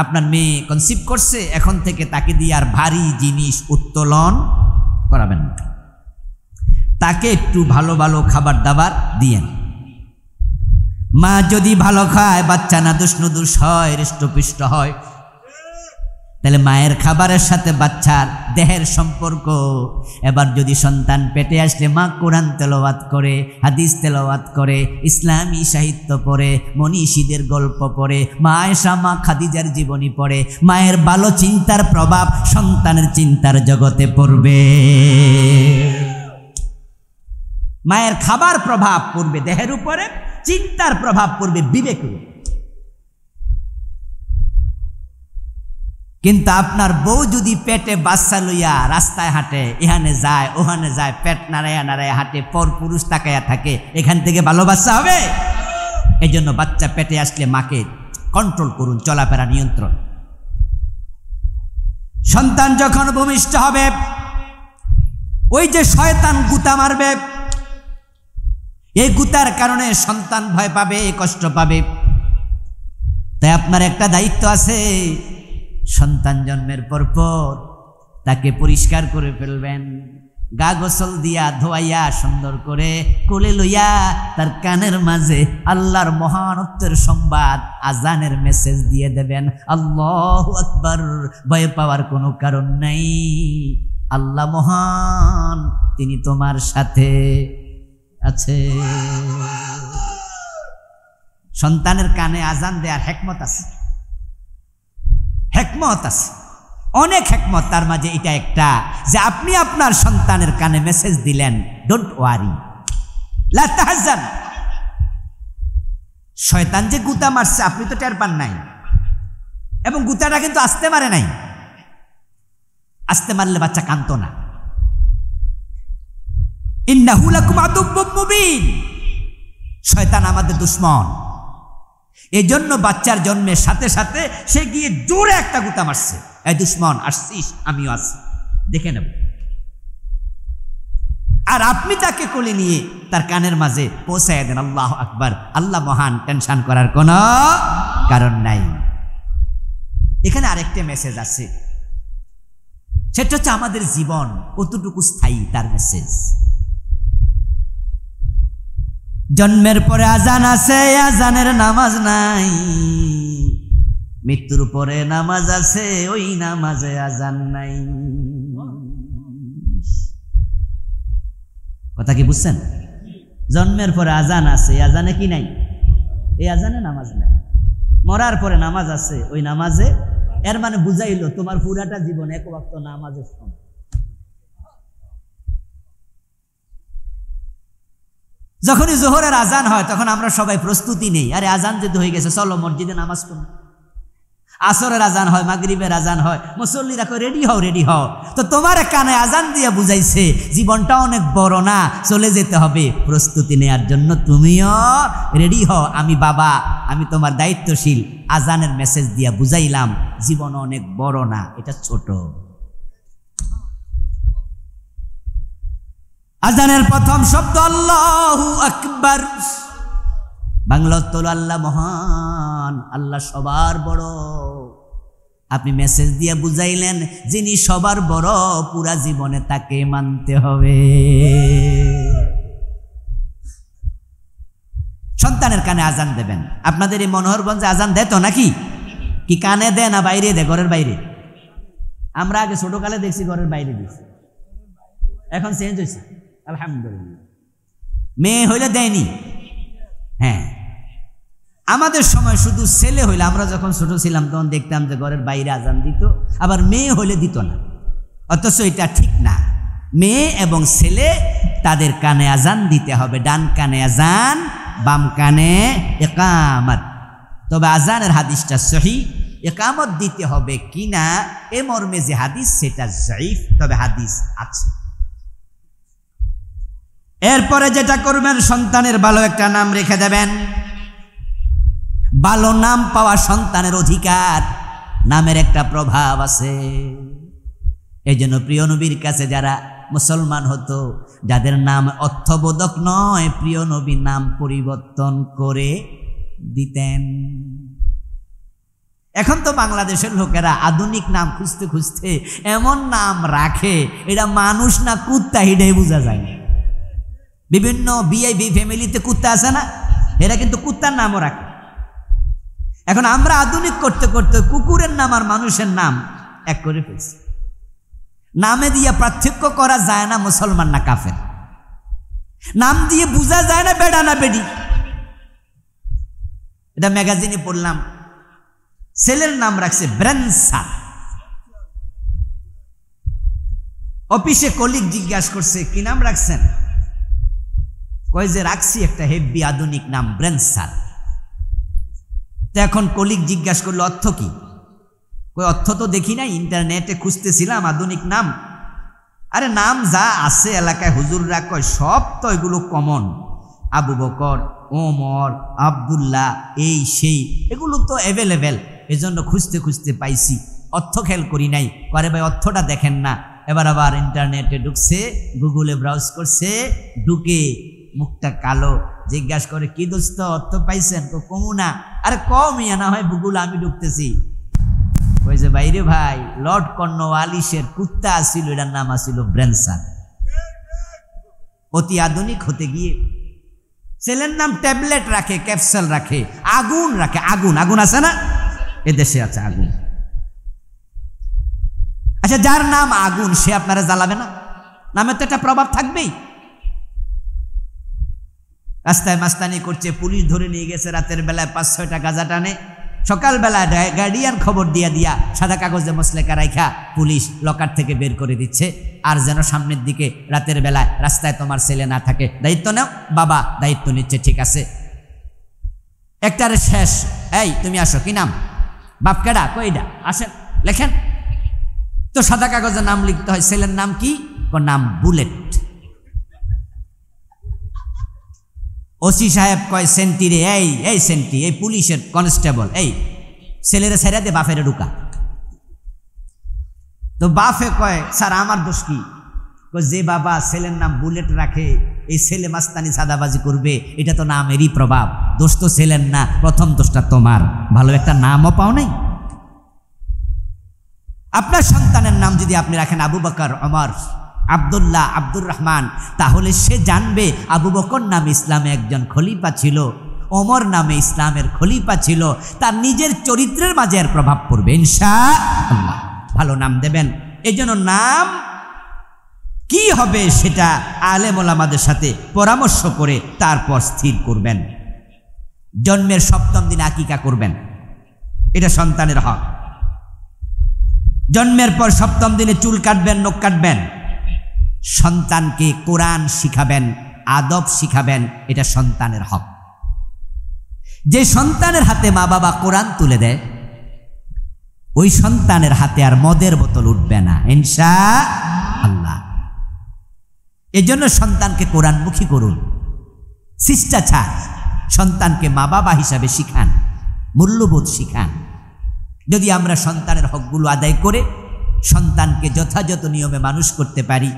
আপনার মেয়ে কনসিভ করছে, এখন থেকে তাকে দিয়ে আর ভারী জিনিস উত্তোলন করাবেন না, তাকে একটু ভালো ভালো খাবার দাবার দিয়েন। মা যদি ভালো খায়, বাচ্চা নাদুস নুদুস হয়, হৃষ্টপুষ্ট হয়, তাহলে মায়ের খাবারের সাথে বাচ্চার দেহের সম্পর্ক। এবার যদি সন্তান পেটে আসলে মা কোরআন তেলাওয়াত করে, হাদিস তেলাওয়াত করে, ইসলামী সাহিত্য পড়ে, মনীষীদের গল্প পড়ে, মা আয়েশা, মা খাদিজার জীবনী পড়ে, মায়ের ভালো চিন্তার প্রভাব সন্তানের চিন্তার জগতে পড়বে। মায়ের খাবার প্রভাব পড়বে দেহের উপরে, চিন্তার প্রভাব পড়বে বিবেকের। কিন্তু আপনার বউ যদি পেটে বাচ্চা লইয়া রাস্তায় হাঁটে, এখানে যায় ওখানে যায়, পেট নাড়াইয়া নাড়াইয়া হাঁটে, পর পুরুষ তাকাইয়া থাকে, এখান থেকে ভালো বাচ্চা হবে? এই জন্য বাচ্চা পেটে আসলে মাকে কন্ট্রোল করুন, চলাফেরা নিয়ন্ত্রণ। সন্তান যখন ভূমিষ্ঠ হবে, ওই যে শয়তান গুতা মারবে, এই গুতার কারণে সন্তান ভয় পাবে, কষ্ট পাবে। তাই আপনার একটা দায়িত্ব আছে, সন্তান জন্মের পর তাকে পরিষ্কার করে ফেলবেন, গা গোসল দিয়া ধোয়াইয়া সুন্দর করে কোলে লইয়া তার কানের মাঝে আল্লাহর মহানত্বের সংবাদ, আজানের মেসেজ দিয়ে দেবেন। আল্লাহু আকবার। ভয় পাওয়ার কোনো কারণ নাই, আল্লাহ মহান, তিনি তোমার সাথে আছে। সন্তানের কানে আজান দেওয়ার হেকমত আছে, হেকমত আছে, অনেক হেকমত। তার মাঝে এটা একটা যে আপনি আপনার সন্তানের কানে মেসেজ দিলেন, ডোন্ট ওয়ারি, লা তাহজান। শয়তান যে গুতা মারছে আপনি তো টের পান নাই, এবং গুতাটা কিন্তু আস্তে মারে নাই। আস্তে মারলে বাচ্চা কাঁদতো না। ইন্নাহু লাকুম আদুব্বুম মুবিন। শয়তান আমাদের দুশমন। এজন্য বাচ্চার জন্মের সাথে সাথে সে গিয়ে জোরে একটা গুতা মারছে, এই দুশমন আসছিস, আমিও আসছি, দেখে নেব। আর আপনি তাকে কোলে নিয়ে তার কানের মাঝে পৌঁছায় দেন, আল্লাহু আকবার, আল্লাহ মহান, টেনশন করার কোনো কারণ নাই। এখানে আরেকটা মেসেজ আছে, সেটা হচ্ছে আমাদের জীবন কতটুকু স্থায়ী তার মেসেজ। জন্মের পরে আজান আছে, আজানের নামাজ নাই। মৃত্যুর পরে নামাজ আছে, ওই নামাজে আজান নাই। কথা কি বুঝছেন? জন্মের পরে আজান আছে, আজানে কি নাই? এই আজানে নামাজ নাই। মরার পরে নামাজ আছে, ওই নামাজে, এর মানে বুঝাইলো তোমার পুরাটা জীবন এক ওয়াক্ত নামাজের সময়। যখনই জোহরের আজান হয় তখন আমরা সবাই প্রস্তুতি নেই, আরে আজান যেতে হয়ে গেছে, চলো মসজিদে নামাজ পড়ো। আসরের আজান হয়, মাগরিবের আজান হয়, মুসল্লিরা কই রেডি হও, রেডি হও। তো তোমার কানে আজান দিয়ে বুঝাইছে জীবনটা অনেক বড় না, চলে যেতে হবে। প্রস্তুতি নেওয়ার জন্য তুমিও রেডি হও। আমি বাবা, আমি তোমার দায়িত্বশীল, আজানের মেসেজ দিয়া বুঝাইলাম জীবন অনেক বড় না, এটা ছোট। আজানের প্রথম শব্দ আল্লাহু আকবার। বাংলা তোল আল্লাহ মহান, আল্লাহ সবার বড়। আপনি মেসেজ দিয়ে বুঝাইলেন যিনি সবার বড়, পুরা জীবনে তাকে মানতে হবে। সন্তানের কানে আজান দেবেন। আপনাদের এই মনোহরগঞ্জে আজান দেয় তো নাকি? কি কানে দেয় না বাইরে দেয়? ঘরের বাইরে। আমরা আগে ছোটকালে দেখছি ঘরের বাইরে দিচ্ছি, এখন চেঞ্জ হয়েছে আলহামদুলিল্লাহ। মেয়ে হইলে দেয়নি। হ্যাঁ, আমাদের সময় শুধু ছেলে হইলে, আমরা যখন ছোট ছিলাম তখন দেখতাম যে ঘরের বাইরে আজান দিত, আবার মেয়ে হইলে দিত না। অথচ এটা ঠিক না, মেয়ে এবং ছেলে তাদের কানে আজান দিতে হবে। ডান কানে আজান, বাম কানে ইকামত। তবে আজানের হাদিসটা সহিহ, ইকামত দিতে হবে কিনা এ মর্মে যে হাদিস সেটা যায়ীফ, তবে হাদিস আছে। এরপরে যেটা করবেন, সন্তানের ভালো একটা নাম রেখে দেবেন। ভালো নাম পাওয়া সন্তানের অধিকার, নামের একটা প্রভাব আছে। এই জন্য প্রিয় নবীর কাছে যারা মুসলমান হতো, যাদের নাম অর্থবোধক নয়, প্রিয় নবী নাম পরিবর্তন করে দিতেন। এখন তো বাংলাদেশের লোকেরা আধুনিক নাম খুঁজতে খুঁজতে এমন নাম রাখে, এটা মানুষ না কুত্তা, এটাই বোঝা যায় না। বিভিন্ন ভিআইপি ফ্যামিলিতে কুত্তা আছে না, এরা কিন্তু কুত্তার নামও রাখে। এখন আমরা আধুনিক করতে করতে কুকুরের নাম আর মানুষের নাম এক করে ফেলছি। নামে দিয়ে পার্থক্য করা যায় না মুসলমান না কাফের, নাম দিয়ে বোঝা যায় না বেড়া না বেডি। এটা ম্যাগাজিনে পড়লাম, ছেলের নাম রাখছে ব্রেনসার। অফিসে কলিগ জিজ্ঞাসা করছে কি নাম রাখছেন, কয় যে রাখছি একটা হেভি আধুনিক নাম ব্রেনসার। তো এখন কলিগ জিজ্ঞাসা করলো অর্থ কি? কই অর্থ তো দেখি নাই, ইন্টারনেটে খুঁজতেছিলাম আধুনিক নাম। আরে নাম যা আছে এলাকায় হুজুররা কয় সব তো এগুলো কমন, আবু বকর, ওমর, আব্দুল্লাহ, এই সেই, এগুলো তো অ্যাভেলেবেল, এজন্য খুঁজতে খুঁজতে পাইছি, অর্থ খেয়াল করি নাই। করে ভাই অর্থটা দেখেন না। এবার আবার ইন্টারনেটে ঢুকছে, গুগলে ব্রাউজ করছে, ঢুকে মুখটা কালো, জিজ্ঞাসা করে কি দোস্ত অর্থ পাইছেন? কমু না। আরে কম ইয়া না হয় বুগুল আমি ঢুকতেছি। ওই যে বাইরে ভাই লর্ড কর্নওয়ালিসের কুত্তা আসিল, এটার নাম আসিল ব্রেনসার। অতি আধুনিক হতে গিয়ে ছেলের নাম ট্যাবলেট রাখে, ক্যাপসুল রাখে, আগুন রাখে। আগুন আগুন আছে না এদেশে? আছে আগুন। আচ্ছা, যার নাম আগুন সে আপনারা জ্বালাবে না? নামে তো একটা প্রভাব থাকবেই। রাস্তায় মাস্তানি করছে, পুলিশ ধরে নিয়ে গেছে রাতের বেলায় 5-6টা গাঁজা টানে। সকালবেলা গার্ডিয়ান খবর দিয়া সাদা কাগজে মসলেকা রাইখা পুলিশ লকার থেকে বের করে দিচ্ছে। আর যেন সামনের দিকে রাতের বেলায় রাস্তায় তোমার ছেলে না থাকে, দায়িত্ব নাও। বাবা দায়িত্ব নিচ্ছে, ঠিক আছে। একটারে শেষ, এই তুমি আসো, কি নাম? বাপ কেডা? কইডা, আসেন লেখেন। তো সাদা কাগজে নাম লিখতে হয়। ছেলের নাম কি? নাম বুলেট। ওসি সাহেব কয় সেন্টি রে, এই সেন্টি, এই পুলিশের কনস্টেবল, এই ছেলেরে ছেড়ে দে, বাফেরে ঢুকা। তো বাফে কয় স্যার আমার দোষ কি? যে বাবা ছেলের নাম বুলেট রাখে, এই ছেলে মাস্তানি সাদাবাজি করবে, এটা তো নামেরই প্রভাব, দোষ তো ছেলের না, প্রথম দোষটা তোমার। ভালো একটা নামও পাও নাই। আপনার সন্তানের নাম যদি আপনি রাখেন আবু বকর, ওমর, আব্দুল্লাহ, আব্দুর রহমান, তাহলে সে জানবে আবু বকর নামে ইসলামে একজন খলিফা ছিল, ওমর নামে ইসলামের খলিফা ছিল। তার নিজের চরিত্রের মাঝে এর প্রভাব পড়বে ইনশাআল্লাহ। ভালো নাম দেবেন। এই জন্য নাম কি হবে সেটা আলেম ওলামাদের সাথে পরামর্শ করে তারপর স্থির করবেন। জন্মের 7ম দিনে আকিকা করবেন, এটা সন্তানের হক। জন্মের পর 7ম দিনে চুল কাটবেন, নখ কাটবেন। সন্তানকে কোরআন শিখাবেন, আদব শিখাবেন, এটা সন্তানের হক। যে সন্তানের হাতে মা বাবা কোরআন তুলে দেয়, ওই সন্তানের হাতে আর মদের বোতল উঠবে না ইনশাআল্লাহ। এজন্য সন্তানকে কোরআনমুখী করুন, শিষ্টাচার। সন্তানকে মা বাবা হিসাবে শিখান, মূল্যবোধ শিখান। যদি আমরা সন্তানের হকগুলো আদায় করে সন্তানকে যথাযথ নিয়মে মানুষ করতে পারি,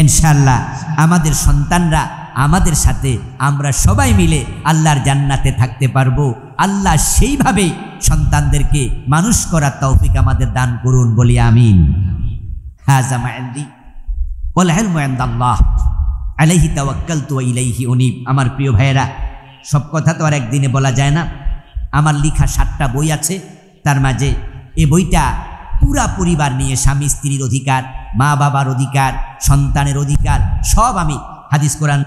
ইনশাআল্লাহ আমাদের সন্তানরা আমাদের সাথে, আমরা সবাই মিলে আল্লাহর জান্নাতে থাকতে পারবো। আল্লাহ সেইভাবে সন্তানদেরকে মানুষ করার তৌফিক আমাদের দান করুন, বলি আমিন। হাযা মা ইনদি ওয়াল ইলমু ইনদাল্লাহ আলাইহি তাওয়াক্কালতু ওয়া ইলাইহি উনীব। আমার প্রিয় ভাইয়েরা, সব কথা তো আর একদিনে বলা যায় না। আমার লেখা 7টা বই আছে, তার মাঝে এই বইটা পুরা পরিবার নিয়ে, স্বামী স্ত্রীর অধিকার, মা বাবার অধিকার, সন্তানের অধিকার, সব আমি হাদিস কোরআন